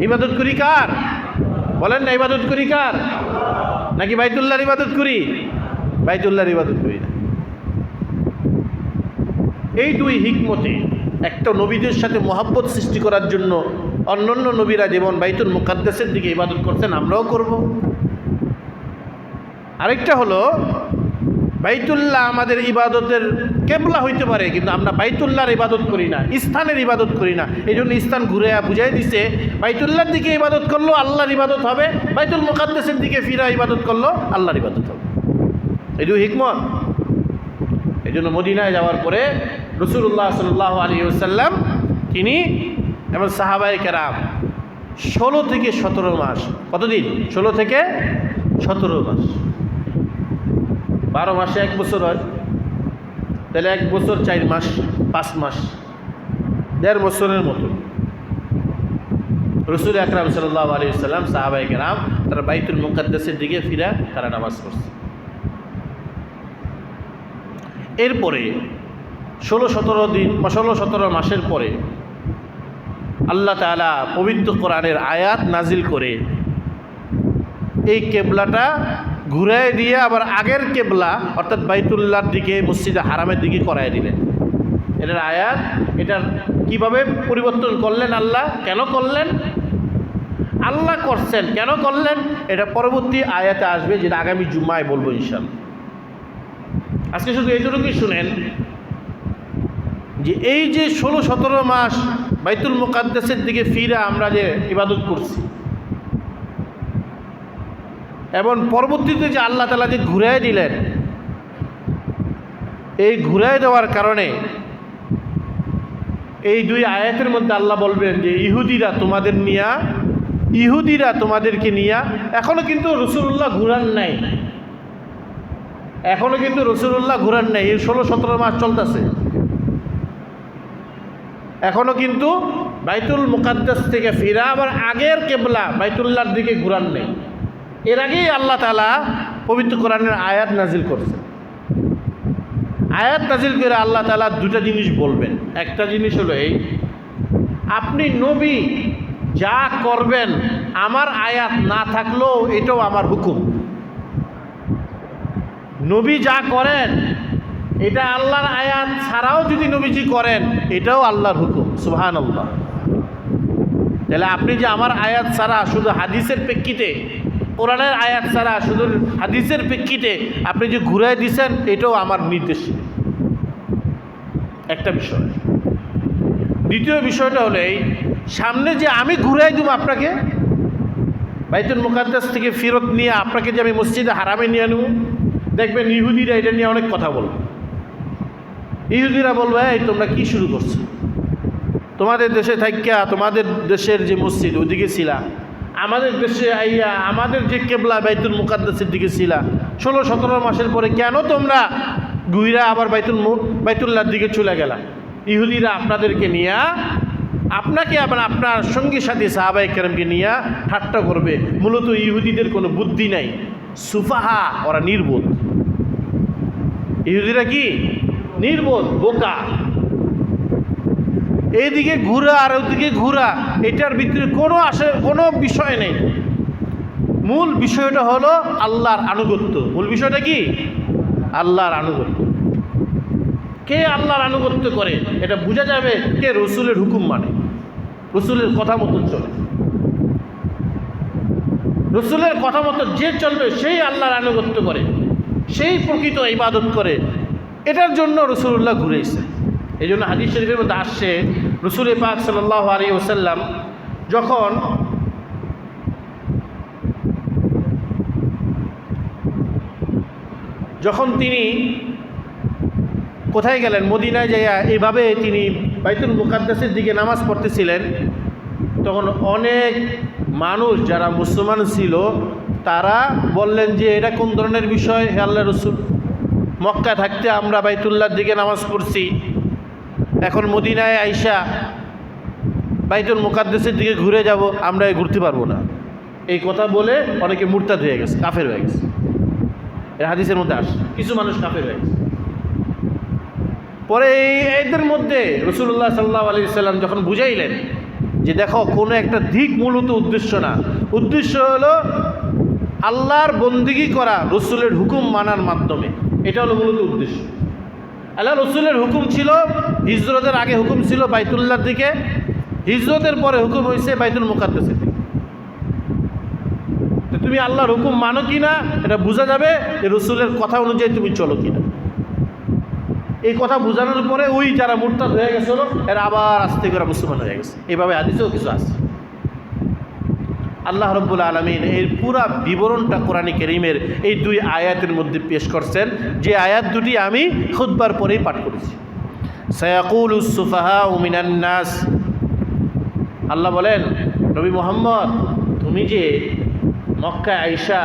ইবাদত করি কার? বলেন না, ইবাদত করি কার? নাকি বাইতুল্লাহর ইবাদত করি? বাইতুল্লাহর ইবাদত করি না। এই দুই হিকমতে, একটা নবীদের সাথে মহব্বত সৃষ্টি করার জন্য অন্যান্য নবীরা যেমন বাইতুল মুকাদ্দাসের দিকে ইবাদত করতেন, আমরাও করব। আরেকটা হলো বাইতুল্লাহ আমাদের ইবাদতের কেবলা হইতে পারে, কিন্তু আমরা বাইতুল্লাহর ইবাদত করি না, স্থানের ইবাদত করি না। এই জন্য স্থান ঘুরে বুঝাই দিছে, বাইতুল্লাহর দিকে ইবাদত করলো আল্লাহর ইবাদত হবে, বাইতুল মুকাদ্দাসের দিকে ফিরা ইবাদত করলো আল্লাহর ইবাদত হবে। এই দুই হিকমত। এই জন্য মদিনায় যাওয়ার পরে রাসূলুল্লাহ সাল্লাল্লাহু আলাইহি ওয়াসাল্লাম তিনি এবং সাহাবায়ে কেরাম 16 থেকে 17 মাস, কতদিন? 16 থেকে 17 মাস। 12 মাসে 1 বছর হয়, তাহলে 1 বছর 4 মাস, 5 মাস, 1.5 বছরের মতো রাসূল আকরাম সাল্লাল্লাহু আলাইহি ওয়াসাল্লাম সাহাবায়ে কেরাম তারা বাইতুল মুকাদ্দাসের দিকে ফিরা তারা নামাজ পড়ছে। এরপরে 16-17 মাসের পরে আল্লাহ তাআলা পবিত্র কোরআনের আয়াত নাজিল করে এই কেবলাটা ঘুরাই দিয়ে আবার আগের কেবলা অর্থাৎ বাইতুল্লাহর দিকে, মসজিদে হারামের দিকে করাই দিলেন। এটার আয়াত, এটার কিভাবে পরিবর্তন করলেন আল্লাহ, কেন করলেন আল্লাহ করছেন, কেন করলেন, এটা পরবর্তী আয়াতে আসবে, যেটা আগামী জুম্মায় বলবো ইনশাআল্লাহ। আজকে শুধু এইটুকুই শুনেন যে এই যে 16-17 মাস বাইতুল মুকাদ্দাসের দিকে ফিরে আমরা যে ইবাদত করছি, এবং পরবর্তীতে যে আল্লাহ তাআলা যে ঘুরাই দিলেন, এই ঘুরাই দেওয়ার কারণে এই দুই আয়াতের মধ্যে আল্লাহ বলবেন যে ইহুদিরা তোমাদেরকে নিয়া এখনো কিন্তু রাসূলুল্লাহ ঘুরান নাই, এখনো কিন্তু রাসূলুল্লাহ ঘুরান নাই। এই 16-17 মাস চলতেছে, এখনো কিন্তু বাইতুল মুকাদ্দাস থেকে ফিরা আবার আগের কেবলা বাইতুল্লাহর দিকে ঘুরান নেই। এর আগেই আল্লাহ তাআলা পবিত্র কোরআনের আয়াত নাজিল করছেন। আয়াত নাজিল করে আল্লাহ তাআলা দুটা জিনিস বলবেন। একটা জিনিস হলো এই, আপনি নবী যা করবেন আমার আয়াত না থাকলেও এটাও আমার হুকুম। নবী যা করেন এটা আল্লাহর আয়াত ছাড়াও যদি নবীজি করেন এটাও আল্লাহর হুকুম। সুবহানাল্লাহ। তাহলে আপনি যে আমার আয়াত ছাড়া শুধু হাদিসের প্রেক্ষিতে, কোরআনের আয়াত ছাড়া শুধু হাদিসের প্রেক্ষিতে আপনি যে ঘুরাই দিছেন এটাও আমার নির্দেশ। একটা বিষয়। দ্বিতীয় বিষয়টা হলো এই, সামনে যে আমি ঘুরাই দেবো আপনাকে বাইতুল মুকাদ্দাস থেকে ফেরত নিয়ে, আপনাকে যে আমি মসজিদে হারামে নিয়ে নেব, দেখবেন ইহুদিরা এটা নিয়ে অনেক কথা বলবে। ইহুদিরা বলবে, এই তোমরা কি শুরু করছো, তোমাদের দেশে থাকিয়া তোমাদের দেশের যে মসজিদ ওইদিকে ছিলা, আমাদের দেশে আইয়া আমাদের যে কেবলা বাইতুল মুকাদ্দাসের দিকে ছিলা, 16-17 মাসের পরে কেন তোমরা ঘুইরা আবার বাইতুল্লাহর দিকে চলে গেলা। ইহুদিরা আপনাদেরকে নিয়ে, আপনাকে আবার আপনার সঙ্গী সাথী সাহাবায়ে কেরামকে নিয়ে ঠাট্টা করবে। মূলত ইহুদিদের কোনো বুদ্ধি নাই, সুফাহা, ওরা নির্বোধ। ইহুদিরা কি নির্বোধ, বোকা। এইদিকে ঘুরা আর ওইদিকে ঘুরা, এটার ভিতরে কোনো বিষয় নেই। মূল বিষয়টা হলো আল্লাহর আনুগত্য। মূল বিষয়টা কি? আল্লাহর আনুগত্য। কে আল্লাহর আনুগত্য করে এটা বোঝা যাবে কে রসুলের হুকুম মানে, রসুলের কথা মতো চলে। রসুলের কথা মতো যে চলবে সেই আল্লাহর আনুগত্য করে, সেই প্রকৃত ইবাদত করে। এটার জন্য রাসূলুল্লাহ ঘুরেছে। এই জন্য হাদিস শরীফের মধ্যে আসছে, রাসূল পাক সাল্লাল্লাহু আলাইহি ওয়াসাল্লাম যখন তিনি কোথায় গেলেন, মদিনায় যাইয়া এইভাবে তিনি বাইতুল মুকাদ্দাসের দিকে নামাজ পড়তেছিলেন, তখন অনেক মানুষ যারা মুসলমান ছিল তারা বললেন যে এটা কোন ধরনের বিষয় হে আল্লাহর রাসূল, মক্কা থাকতে আমরা বাইতুল্লাহর দিকে নামাজ পড়ছি, এখন মদিনায় আইসা বাইতুল মুকাদ্দাসের দিকে ঘুরে যাব, আমরা ঘুরতে পারবো না। এই কথা বলে অনেকে মুরতাদ হয়ে গেছে, কাফের হয়ে গেছে। এর হাদিসের মধ্যে আসে কিছু মানুষ কাফের হয়ে গেছে। পরে এদের মধ্যে রাসূলুল্লাহ সাল্লাল্লাহু আলাইহি সাল্লাম যখন বুঝাইলেন যে দেখো, কোনো একটা দিক মূলত উদ্দেশ্য না, উদ্দেশ্য হলো আল্লাহর বন্দিগি করা রসুলের হুকুম মানার মাধ্যমে, এটা হলো মূলত উদ্দেশ্য। আল্লাহ রসুলের হুকুম ছিল, হিজরতের আগে হুকুম ছিল বাইতুল্লাহর দিকে, হিজরতের পরে হুকুম হয়েছে বাইতুল মুকাদ্দাসের দিকে। তো তুমি আল্লাহর হুকুম মানো কি না এটা বোঝা যাবে যে রসুলের কথা অনুযায়ী তুমি চলো কিনা। এই কথা বোঝানোর পরে ওই যারা মুরতাদ হয়ে গেছিল এরা আবার আস্তে করে মুসলমান হয়ে গেছে। এইভাবে হাদিসেও কিছু আছে। আল্লাহ রাব্বুল আলামিন এর পুরা বিবরণটা কোরআনে কারীমের এই দুই আয়াতের মধ্যে পেশ করছেন, যে আয়াত দুটি আমি খুতবার পরেই পাঠ করেছি। সায়াকুলুস সুফাহাউ মিনান নাস, আল্লাহ বলেন নবী মুহাম্মদ তুমি যে মক্কায় আইসা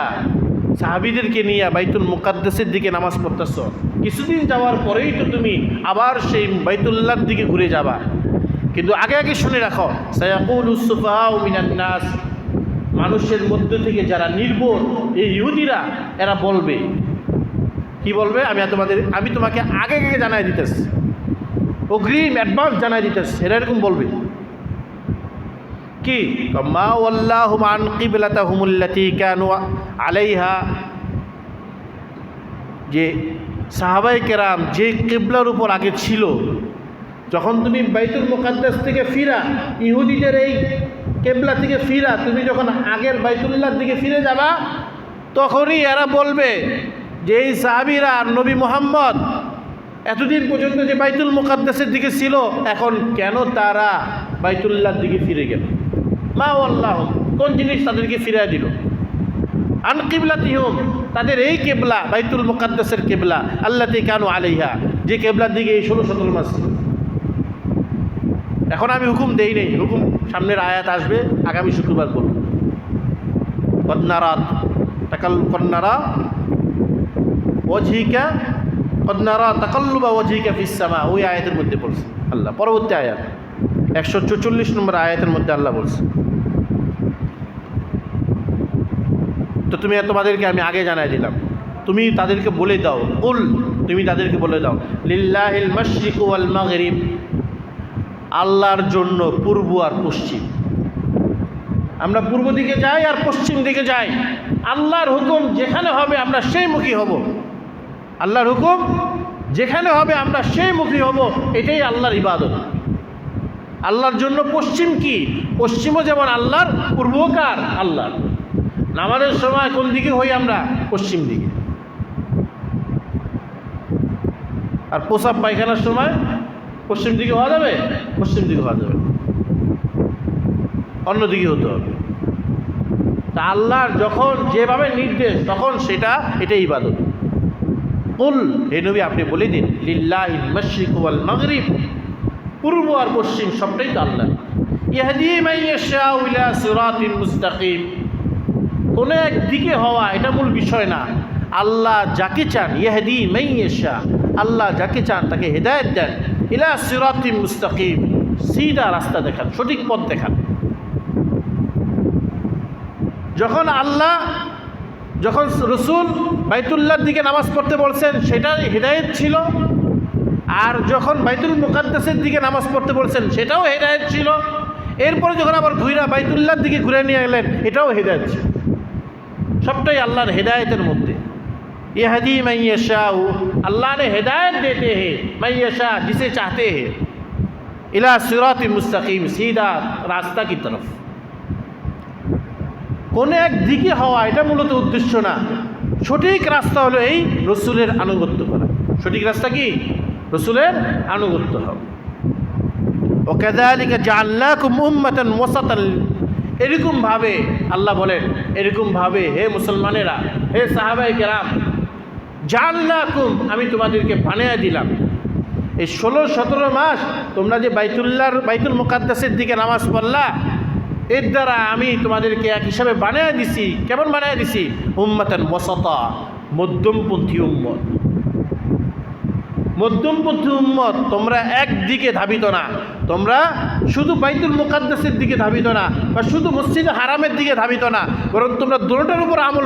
সাহাবীদেরকে নিয়ে বাইতুল মুকাদ্দাসের দিকে নামাজ পড়তেছ, কিছুদিন যাওয়ার পরেই তো তুমি আবার সেই বাইতুল্লাহর দিকে ঘুরে যাবা। কিন্তু আগে আগে শুনে রাখো, সায়াকুলুস সুফাহাউ মিনান নাস, মানুষের মধ্য থেকে যারা নির্বোধ এই ইহুদিরা এরা বলবে, কি বলবে, আমি তোমাকে আগে আগে জানাই দিতেছি, অগ্রিম অ্যাডভান্স জানাই দিতেছি। এরা এরকম বলবে কি, মা ওয়াল্লাহুম আন কিবলাতাহুমুল্লাতী কানু আলাইহা যে সাহাবায়ে কেরাম যে কিবলার উপর আগে ছিল, যখন তুমি বাইতুল মুকাদ্দাস থেকে ফিরা, ইহুদিদের এই কিবলা থেকে ফিরা, তুমি যখন আগের বাইতুল্লাহর দিকে ফিরে যাবা, তখনই এরা বলবে যে এই সাহাবীরা আর নবী মুহাম্মদ এতদিন পর্যন্ত যে বাইতুল মুকাদ্দাসের দিকে ছিল, এখন কেন তারা বাইতুল্লাহর দিকে ফিরে গেল? মা আল্লাহ, কোন জিনিস তাদেরকে ফিরিয়ে দিল? আন কিবলাতিহুম, তাদের এই কেবলা বাইতুল মুকাদ্দাসের কেবলা, আল্লাতী কানু আলাইহা, যে কেবলার দিকে এই 16-17 মাস ছিল। এখন আমি হুকুম দেই নেই, হুকুম সামনের আয়াত আসবে, আগামী শুক্রবার করব। কদনারা ওয়াজহিকা কদনারা তাকাল্লুবা ওয়াজহিকা ফিস সামা, ওই আয়াতের মধ্যে বলছে আল্লাহ। পরবর্তী আয়াত 144 নম্বর আয়াতের মধ্যে আল্লাহ বলছে। তো তোমাদেরকে আমি আগে জানাই দিলাম, তুমি তাদেরকে বলে দাও, কুল, তুমি তাদেরকে বলে দাও, লিল্লাহিল মাশরিকু ওয়াল মাগরিব, আল্লাহর জন্য পূর্ব আর পশ্চিম। আমরা পূর্ব দিকে যাই আর পশ্চিম দিকে যাই, আল্লাহর হুকুম যেখানে হবে আমরা সেই মুখী হব। আল্লাহর হুকুম যেখানে হবে আমরা সেই মুখী হব, এটাই আল্লাহর ইবাদত। আল্লাহর জন্য পশ্চিম কি? পশ্চিমও যেমন আল্লাহর, পূর্বকার আল্লাহর। নামাজের সময় কোন দিকে হই আমরা? পশ্চিম দিকে। আর প্রসাব পায়খানার সময় পশ্চিম দিকে হওয়া যাবে? পশ্চিম দিকে হওয়া যাবে, অন্যদিকে হতে হবে। তা আল্লাহর যখন যেভাবে নির্দেশ, তখন এটাই ইবাদত। কুল, হে নবী আপনি বলে দিন, লিল্লাহিল মাশরিকু ওয়াল মাগরিব, পূর্ব আর পশ্চিম সবটাই তো আল্লাহ। ইয়াহদি মান ইয়াশাউ ইলা সিরাতিন মুস্তাকিম, কোনো এক দিকে হওয়া এটা মূল বিষয় না। আল্লাহ যাকে চান, ইয়াহদি মান ইয়াশা, আল্লাহ যাকে চান তাকে হেদায়েত দেন, ইলা সিরাতিন মুস্তাকিম, সিধা রাস্তা দেখান, সঠিক পথ দেখান। যখন রসুল বাইতুল্লাহর দিকে নামাজ পড়তে বলছেন, সেটা হেদায়েত ছিল। আর যখন বাইতুল মুকাদ্দাসের দিকে নামাজ পড়তে বলছেন, সেটাও হেদায়েত ছিল। এরপরে যখন আবার বাইতুল্লাহর দিকে ঘুরে নিয়ে গেলেন, এটাও হেদায়েত ছিল। সবটাই আল্লাহর হেদায়েতের মধ্যে। ইয়াহদি মান ইয়াশাউ, अल्लाह ने हिदायत देते हैं मान यशा, जिसे चाहते हैं, इला सिरात मुस्तकीम, सीधा रास्ता की तरफ। কোনো এক দিকে হওয়া এটা মূলত উদ্দেশ্য না। সঠিক রাস্তা হলো এই রসুলের আনুগত্য করা। সঠিক রাস্তা কি? রসুলের আনুগত্য হওয়া। ওয়াকাযালিকা জাআলনাকুম উম্মাতান ওয়াসাতান, এরকমভাবে আল্লাহ বলেন, এরকমভাবে হে মুসলমানেরা, হে সাহাবায়ে কেরাম, জাআলনাকুম, আমি তোমাদেরকে বানিয়ে দিলাম। এই 16-17 মাস তোমরা যে বাইতুল মুকাদ্দাসের দিকে নামাজ পড়লা, এর দ্বারা আমি তোমাদেরকে এক হিসাবে বানিয়ে দিছি। কেমন বানিয়ে দিছি? উম্মাতান ওয়াসাতা, মধ্যমপন্থী উম্মত। মধ্যমপন্থী উম্মত, তোমরা একদিকে ধাবিত না, তোমরা শুধু বাইতুল মুকাদ্দাসের দিকে ধাবিত না, বা শুধু মসজিদে হারামের দিকে ধাবিত না, বরং তোমরা দুটোটার উপর আমল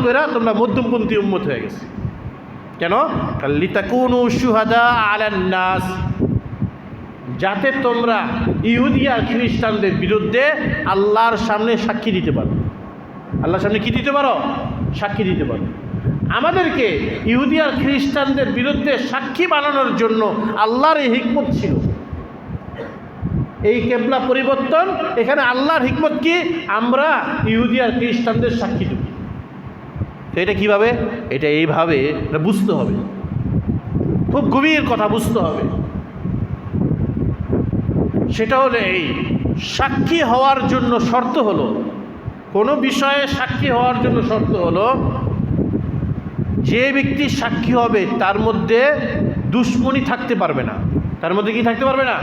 কইরা তোমরা মধ্যমপন্থী উম্মত হয়ে গেছে। কেন? লিতাকুনু শুহাদা আলান নাস, যাতে তোমরা ইহুদি আর খ্রিস্টানদের বিরুদ্ধে আল্লাহর সামনে সাক্ষী দিতে পারো। আল্লাহর সামনে কি দিতে পারো? সাক্ষী দিতে পারো। আমাদেরকে ইহুদি আর খ্রিস্টানদের বিরুদ্ধে সাক্ষী বানানোর জন্য আল্লাহর এই হিকমত ছিল। এই কেবলা পরিবর্তন, এখানে আল্লাহর হিকমত কি? আমরা ইহুদি আর খ্রিস্টানদের সাক্ষী দেব। এটা কিভাবে? এটা এইভাবে বুঝতে হবে, খুব গভীর কথা বুঝতে হবে। সেটা হলো এই, সাক্ষী হওয়ার জন্য শর্ত হলো, কোনো বিষয়ে সাক্ষী হওয়ার জন্য শর্ত হলো, যে ব্যক্তি সাক্ষী হবে তার মধ্যে দুশ্মনী থাকতে পারবে না। তার মধ্যে কি থাকতে পারবে না?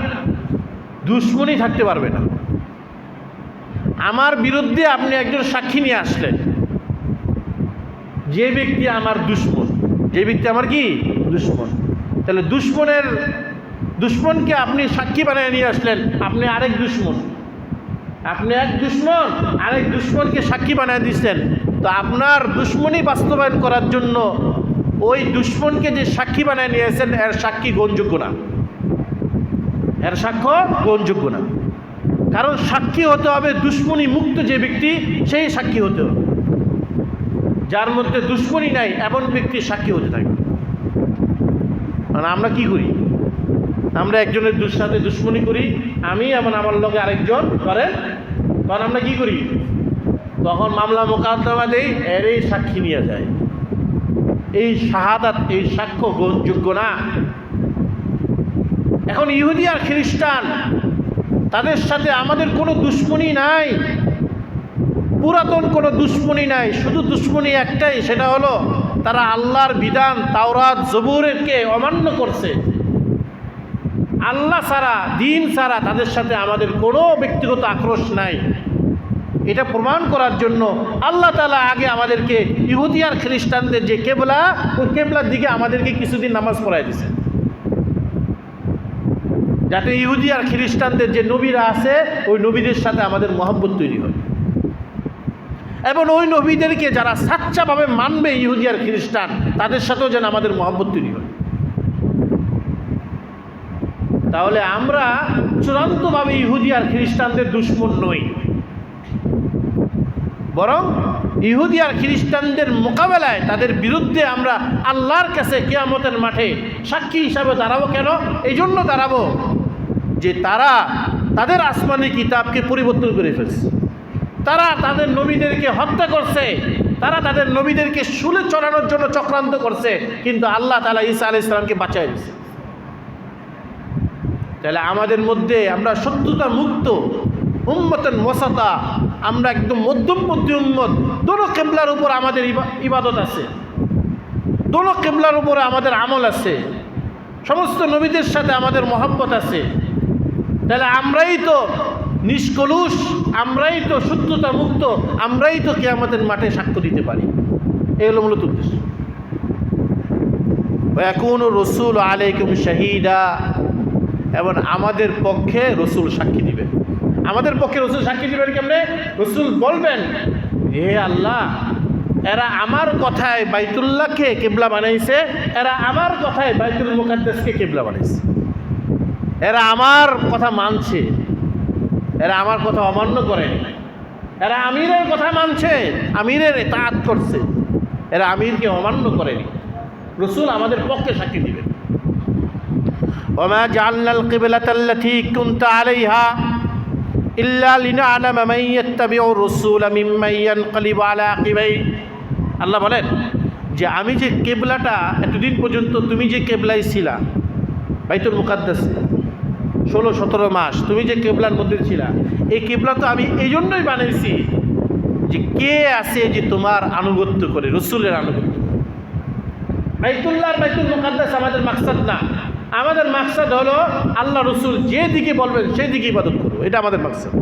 দুশ্মনী থাকতে পারবে না। আমার বিরুদ্ধে আপনি একজন সাক্ষী নিয়ে আসলেন, যে ব্যক্তি আমার দুশ্মন, যে ব্যক্তি আমার কি দুশ্মন, তাহলে দুশ্মনকে আপনি সাক্ষী বানিয়ে নিয়ে আসলেন, আপনি আরেক দুশ্মন, আপনি এক দুশ্মন আরেক দুশ্মনকে সাক্ষী বানিয়ে দিচ্ছেন। তো আপনার দুশ্মনী বাস্তবায়ন করার জন্য ওই দুশ্মনকে যে সাক্ষী বানিয়ে নিয়েছেন, এর সাক্ষী গ্রহণযোগ্য না, এর সাক্ষ্য গ্রহণযোগ্য না। কারণ সাক্ষী হতে হবে দুশ্মনী মুক্ত যে ব্যক্তি, সেই সাক্ষী হতে হবে। যার মধ্যে দুশ্মনী নাই এমন ব্যক্তি সাক্ষী হতে থাকবে। মানে আমরা কি করি? আমরা একজনের সাথে দুশ্মনী করি, আমি এবং আমার লগে আরেকজন করে, তখন আমরা কি করি? তখন মামলা মোকদ্দমা দেই, এরই সাক্ষী নিয়ে যায়। এই শাহাদাত, এই সাক্ষ্য গ্রহণযোগ্য না। এখন ইহুদি আর খ্রিস্টান, তাদের সাথে আমাদের কোনো দুশ্মনী নাই, পুরাতন কোনো দুশ্মনী নাই। শুধু দুশ্মনী একটাই, সেটা হলো তারা আল্লাহর বিধান তাওরাত জবুরকে অমান্য করছে। আল্লাহ ছাড়া, দিন ছাড়া তাদের সাথে আমাদের কোনো ব্যক্তিগত আক্রোশ নাই। এটা প্রমাণ করার জন্য আল্লাহ তাআলা আগে আমাদেরকে ইহুদি আর খ্রিস্টানদের যে কেবলা, ওই কেবলার দিকে আমাদেরকে কিছুদিন নামাজ পড়াই দিয়েছে, যাতে ইহুদি আর খ্রিস্টানদের যে নবীরা আছে ওই নবীদের সাথে আমাদের মহব্বত তৈরি হয়, এবং ওই নবীদেরকে যারা সাচ্চাভাবে মানবে ইহুদি আর খ্রিস্টান, তাদের সাথেও যেন আমাদের মহব্বত তৈরি হয়। তাহলে আমরা চূড়ান্তভাবে ইহুদি আর খ্রিস্টানদের দুশমন নই, বরং ইহুদি আর খ্রিস্টানদের মোকাবেলায় তাদের বিরুদ্ধে আমরা আল্লাহর কাছে কিয়ামতের মাঠে সাক্ষী হিসাবে দাঁড়াবো। কেন? এই জন্য দাঁড়াবো যে তারা তাদের আসমানি কিতাবকে পরিবর্তন করে ফেলছে, তারা তাদের নবীদেরকে হত্যা করছে, তারা তাদের নবীদেরকে শুলে চড়ানোর জন্য চক্রান্ত করছে, কিন্তু আল্লাহ তাআলা ঈসা আলাইহিস সালামকে বাঁচায় দিয়েছে। তাহলে আমাদের মধ্যে আমরা শত্রুতা মুক্ত উম্মতেন ওয়াসাতা, আমরা একদম মধ্যমপন্থী উম্মত। দোনো কিবলার উপর আমাদের ইবাদত আছে, দোনো কিবলার উপরে আমাদের আমল আছে, সমস্ত নবীদের সাথে আমাদের মহব্বত আছে। তাহলে আমরাই তো নিষ্কলুষ, আমরাই তো শত্রুতা মুক্ত, আমরাই তো কিয়ামতের মাঠে সাক্ষ্য দিতে পারি। এই হলো মূলত উদ্দেশ্য। ওয়াকুনু রাসূল আলাইকুম শাহীদা, এবং আমাদের পক্ষে রসুল সাক্ষী দিবেন। আমাদের পক্ষে রসুল সাক্ষী দিবেন কেমনে? রসুল বলবেন, হে আল্লাহ, এরা আমার কথায় বাইতুল্লাহকে কিবলা বানাইছে, এরা আমার কথায় বাইতুল মুকাদ্দাসকে কিবলা বানাইছে, এরা আমার কথা মানছে, এরা আমার কথা অমান্য করে, এরা আমিরের কথা মানছে, আমিরের ইতাআত করছে, এরা আমিরকে অমান্য করেনি। রসুল আমাদের পক্ষে সাক্ষী দিবেন। ওমা জাআলনাল কিবলাতাল্লাতী কুনতা আলাইহা ইল্লা লিনা'লামা মান ইয়াত্তাবিউর রাসূলা মিম্মান ইয়ানকালিবু আলা আকিবাই। আল্লাহ বলেন যে আমি যে কিবলাটা এতদিন পর্যন্ত তুমি যে কিবলায় ছিলা বাইতুল মুকাদ্দাস 16-17 মাস তুমি যে কিবলার মধ্যে ছিলা, এই কিবলা তো আমি এই জন্যই বানাইছি যে কে আছে যে তোমার আনুগত্য করে, রসুলের আনুগত্য। বাইতুল মুকাদ্দাস আমাদের মাকসাদ না, আমাদের মাকসাদ হলো আল্লাহ রসুল যে দিকে বলবেন সেই দিকে ইবাদত করবো, এটা আমাদের মাকসাদ।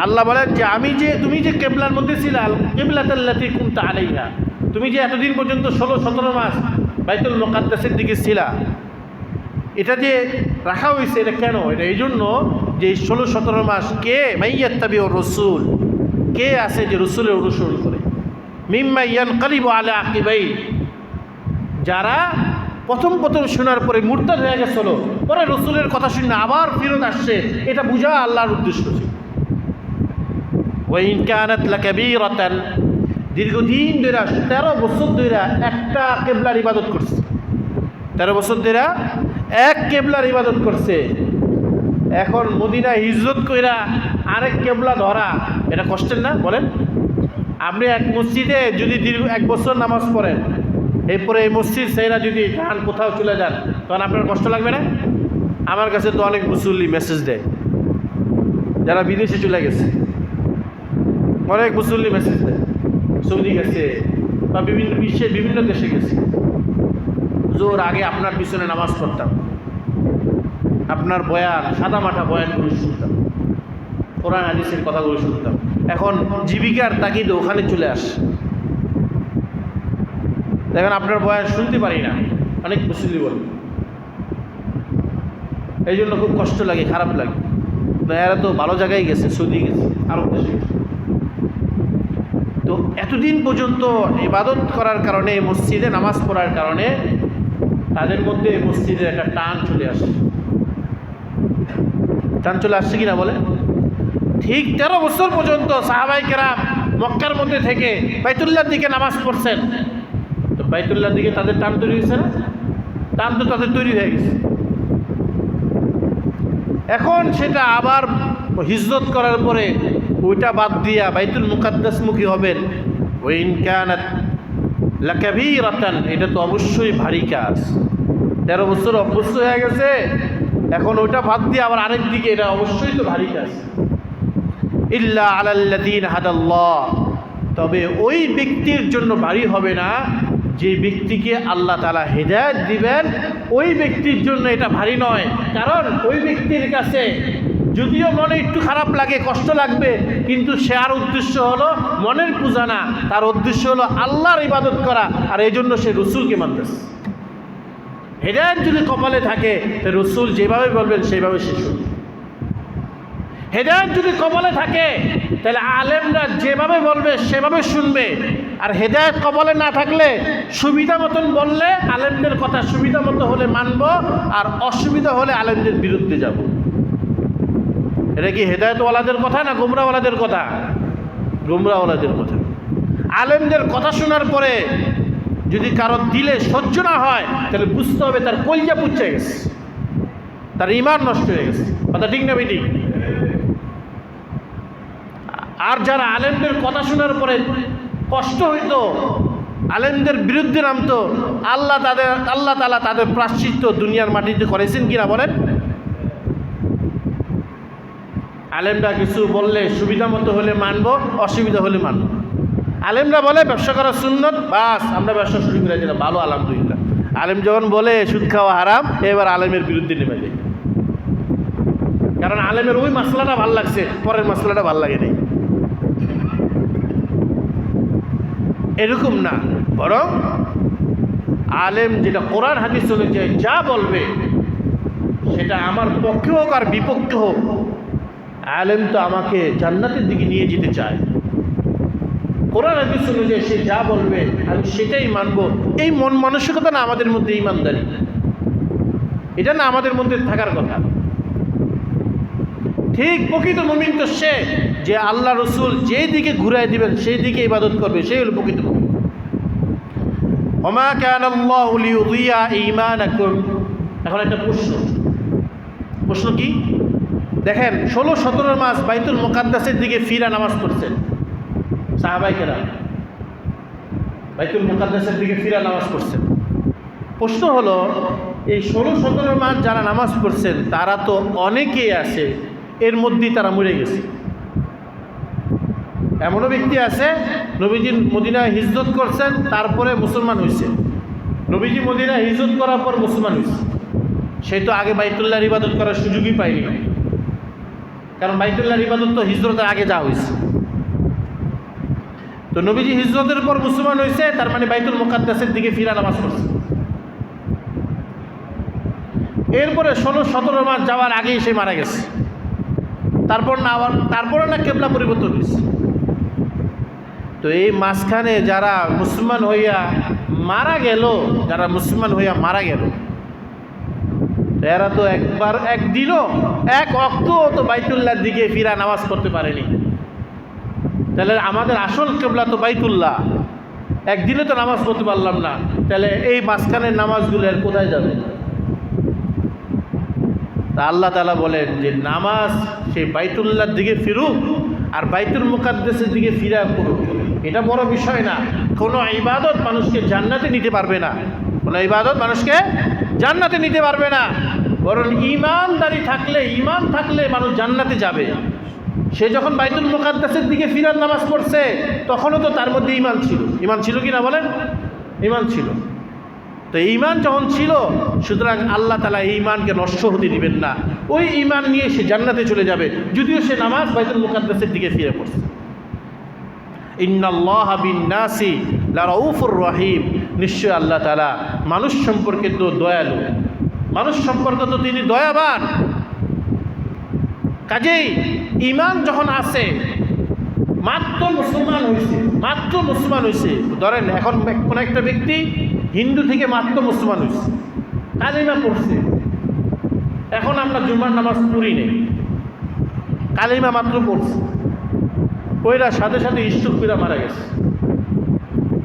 আল্লাহ বলেন যে আমি যে তুমি যে কিবলার মধ্যে ছিলা, কিবলাতাল্লাতী কুনতা আলাইহা, তুমি যে এতদিন পর্যন্ত 16-17 মাস বাইতুল মুকাদ্দাসের দিকে ছিলা, এটা যে রাখা হয়েছে এটা কেন? এটা এই জন্য যে 16-17 মাস কে মাইয়াত্তাবিউর রাসূল, কে আছে যে রসুলের অনুসরণ করে, মিম্মান ইয়ানকালিবু আলা আকিবাই, যারা প্রথম শোনার পরে মুরতাদ হয়ে গেছিল, পরে রসুলের কথা শুনে আবার ফিরত আসছে, এটা বোঝা আল্লাহর উদ্দেশ্য ছিল। ওয়া ইন কানাত লাকাবীরাতান, দীর্ঘদিন ধরে 13 বছর ধরে একটা কিবলার ইবাদত করছে, 13 বছর ধরে এক কিবলার ইবাদত করছে। এখন মদিনা হিজরত কইরা আরেক কিবলা ধরা, এটা কষ্টের না? বলেন, আপনি এক মসজিদে যদি দীর্ঘ 1 বছর নামাজ পড়েন, এরপরে এই মসজিদ সেইরা যদি গান কোথাও চলে যান, তখন আপনার কষ্ট লাগবে না? আমার কাছে তো অনেক মুসল্লি মেসেজ দেয় যারা বিদেশে চলে গেছে, অনেক মুসল্লি মেসেজ দেয়, সৌদি গেছে বা বিভিন্ন বিশ্বের বিভিন্ন দেশে গেছে। জোর আগে আপনার পিছনে নামাজ পড়তাম, আপনার বয়ান সাদা মাঠা বয়ানগুলো শুনতাম, কোরআন হাদিসের কথাগুলো শুনতাম, এখন জীবিকার তাগিদে ওখানে চলে আসে, দেখেন আপনার বয়ান শুনতে পারি না, অনেক মুসল্লি বলে। এই জন্য খুব কষ্ট লাগে, খারাপ লাগে। এরা তো ভালো জায়গায় গেছে, সৌদি গেছে, আরব দেশে গেছে। তো এতদিন পর্যন্ত ইবাদত করার কারণে, মসজিদে নামাজ পড়ার কারণে তাদের মধ্যে মসজিদের একটা টান চলে আসে। টান চলে আসছে কিনা বলে? ঠিক 13 বছর পর্যন্ত সাহাবায়ে কেরাম মক্কার মধ্যে থেকে বাইতুল্লাহর দিকে নামাজ পড়ছেন। তো বাইতুল্লাহর দিকে তাদের টান তৈরি হয়েছে না? টান তো তাদের তৈরি হয়ে গেছে। এখন সেটা আবার হিজরত করার পরে ওইটা বাদ দিয়া বাইতুল মুকাদ্দাসমুখী হবেন, ওয়াইন কানাত লাকাবীরাতান, এটা তো অবশ্যই ভারী কাজ। 13 বছর অভ্যস্ত হয়ে গেছে, এখন ওইটা বাদ দিয়ে আবার আরেক দিকে, এটা অবশ্যই তো ভারী কাজ। ইল্লা আলাল্লাযীনা হাদাল্লাহ, তবে ওই ব্যক্তির জন্য ভারী হবে না যে ব্যক্তিকে আল্লাহ তাআলা হেদায়েত দিবেন, ওই ব্যক্তির জন্য এটা ভারী নয়। কারণ ওই ব্যক্তির কাছে যদিও মনে একটু খারাপ লাগে, কষ্ট লাগবে, কিন্তু সে আর উদ্দেশ্য হলো মনের পূজা না, তার উদ্দেশ্য হলো আল্লাহর ইবাদত করা, আর এই জন্য সে রসুলকে মানতেছে। হেদায়েত যদি কপালে থাকে তো রসুল যেভাবে বলবেন সেইভাবে সে শুনবে। হেদায়েত যদি কপালে থাকে তাহলে আলেমরা যেভাবে বলবে সেভাবে শুনবে। আর হেদায়েত কপালে না থাকলে সুবিধা মতন বললে আলেমদের কথা সুবিধা মতো হলে মানব, আর অসুবিধা হলে আলেমদের বিরুদ্ধে যাব। এটা কি হেদায়েতওয়ালাদের কথা না গোমরাওয়ালাদের কথা? গোমরাওয়ালাদের কথা। আলেমদের কথা শোনার পরে যদি কারো দিলে সহ্য না হয় তাহলে বুঝতে হবে তার কলজা পুচ্ছে গেছে, তার ঈমান নষ্ট হয়ে গেছে। কথা ঠিক না বেঠিক? আর যারা আলেমদের কথা শোনার পরে কষ্ট হইতো, আলেমদের বিরুদ্ধে নামতো, আল্লাহ তাআলা তাদের প্রায়শ্চিত্ত দুনিয়ার মাটিতে করেছেন কিনা বলেন? আলেমরা কিছু বললে সুবিধা মতো হলে মানবো, অসুবিধা হলে মানবো। আলেমরা বলে ব্যবসা করা সুন্নত, বাস আমরা ব্যবসা শুরু করে দিলাম, ভালো আলহামদুলিল্লাহ। আলেম যখন বলে সুদ খাওয়া হারাম, এবার আলেমের বিরুদ্ধে নেমে যায়। কারণ আলেমের ওই মাসলাটা ভাল লাগছে, পরের মাসলাটা ভাল লাগে নাই। এরকম না, বরং আলেম যেটা কোরআন হাদিস অনুযায়ী যা বলবে সেটা আমার পক্ষে হোক আর বিপক্ষে হোক, আলেম তো আমাকে জান্নাতের দিকে নিয়ে যেতে চায়। কোরআন হাদিস অনুযায়ী সে যা বলবে আমি সেটাই মানবো। এই মন মানসিকতা না আমাদের মধ্যে ঈমানদারি, এটা না আমাদের মধ্যে থাকার কথা। ঠিক প্রকৃত মুমিন তো সে যে আল্লাহ রসুল যেই দিকে ঘুরাই দিবেন সেই দিকে ইবাদত করবে, সেই হলো প্রকৃত মুমিন। ওমা কানাল্লাহু লিইউযিয়া ঈমানাকুম। এখন একটা প্রশ্ন কি? দেখেন 16-17 মাস বাইতুল মুকাদ্দাসের দিকে ফিরা নামাজ পড়ছেন সাহাবায়ে কেরাম, বাইতুল মুকাদ্দাসের দিকে ফিরা নামাজ পড়ছেন। প্রশ্ন হলো এই 16-17 মাস যারা নামাজ পড়ছেন তারা তো অনেকেই আছে এর মধ্যেই তারা মরে গেছে। এমনও ব্যক্তি আছে নবীজি মদিনায় হিজরত করছেন, তারপরে মুসলমান হয়েছে। নবীজি মদিনায় হিজরত করার পর মুসলমান হয়েছে, সে তো আগে বাইতুল্লাহর ইবাদত করার সুযোগই পায়নি, কারণ বাইতুল্লাহর ইবাদত তো হিজরতের আগে যা হয়েছে। তো নবীজি হিজরতের পর মুসলমান হয়েছে, তার মানে বাইতুল মুকাদ্দাসের দিকে ফিরা নামাজ পড়ছে। এরপরে 16-17 মাস যাওয়ার আগেই সে মারা গেছে। তারপরে না কেবলা পরিবর্তন হয়েছে। তো এই মাঝখানে যারা মুসলমান হইয়া মারা গেল, এরা তো একদিনও এক ওয়াক্ত তো বাইতুল্লাহর দিকে ফিরা নামাজ পড়তে পারেনি। তাহলে আমাদের আসল কেবলা তো বাইতুল্লাহ, একদিনে তো নামাজ পড়তে পারলাম না, তাহলে এই মাঝখানের নামাজগুলো আর কোথায় যাবে? তা আল্লাহ তাআলা বলেন যে নামাজ সেই বাইতুল্লাহর দিকে ফিরুক আর বাইতুল মুকাদ্দাসের দিকে ফিরা করুক। এটা বড় বিষয় না। কোনো ইবাদত মানুষকে জান্নাতে নিতে পারবে না, বরং ঈমান থাকলে মানুষ জান্নাতে যাবে। সে যখন বাইতুল মুকাদ্দাসের দিকে ফিরার নামাজ পড়ছে তখনও তো তার মধ্যে ঈমান ছিল কি না বলেন? ঈমান ছিল। তো ঈমান যখন ছিল, সুতরাং আল্লাহ তাআলা এই ঈমানকে নষ্ট হতে দিবেন না। ওই ঈমান নিয়ে সে জান্নাতে চলে যাবে, যদিও সে নামাজ বাইতুল মুকাদ্দাসের দিকে ফিরে পড়ছে। ইন্নাল্লাহা বিন-নাসি লারাউফুর রহিম। নিশ্চয় আল্লাহ তাআলা মানুষ সম্পর্কে তো দয়ালু, মানুষ সম্পর্কে তো তিনি দয়াবান। কাজেই ঈমান যখন আছে, মাত্র মুসলমান হয়েছে, ধরেন এখন কোন একটা ব্যক্তি হিন্দু থেকে মাত্র মুসলমান হয়েছে, কালিমা পড়ছে, এখন আমরা জুমার নামাজ পড়ি নেই, কালিমা মাত্র পড়ছে, ওইরা সাথে সাথে স্ট্রোক করে মারা গেছে।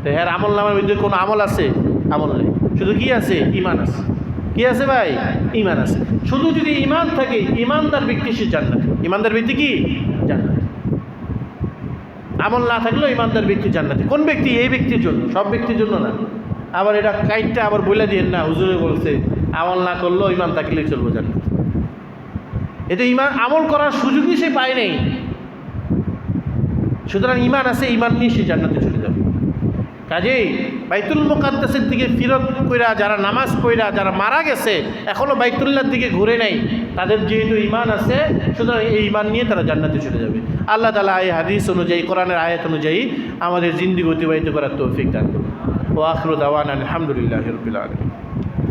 তো হ্যাঁ, আমল নামের মধ্যে কোনো আমল আছে? আমল নেই, শুধু কি আছে? ইমান আছে। কি আছে ভাই? ইমান আছে। শুধু যদি ইমান থাকে, ইমানদার ব্যক্তি সে জান্নাত। ইমানদার ব্যক্তি কি? জান্নাত। আমল না থাকলেও ইমানদার ব্যক্তি জান্নাতি। কোন ব্যক্তি? এই ব্যক্তির জন্য, সব ব্যক্তির জন্য না। আবার এটা কাইটটা আবার বলে দিয়েন না, হুজুরে বলছে আমল না করলেও ইমান থাকলেই চলবো জান্নাত। এটা ইমান, আমল করার সুযোগই সে পায় নেই। সুতরাং ইমান আছে, ইমান নিয়ে সে জান্নাতে চলে যাবে। কাজেই বাইতুল মুকাদ্দাসের দিকে ফিরত কইরা যারা নামাজ পড়া যারা মারা গেছে, এখনও বাইতুল্লাহর দিকে ঘুরে নাই, তাদের যেহেতু ইমান আছে, সুতরাং এই ইমান নিয়ে তারা জান্নাতে চলে যাবে। আল্লাহ তাআলা এই হাদিস অনুযায়ী, কোরআনের আয়াত অনুযায়ী আমাদের জিন্দেগি অতিবাহিত করার তৌফিক দান করুন। ওয়া আখিরু দাওয়ানা আলহামদুলিল্লাহি রাব্বিল আলামিন।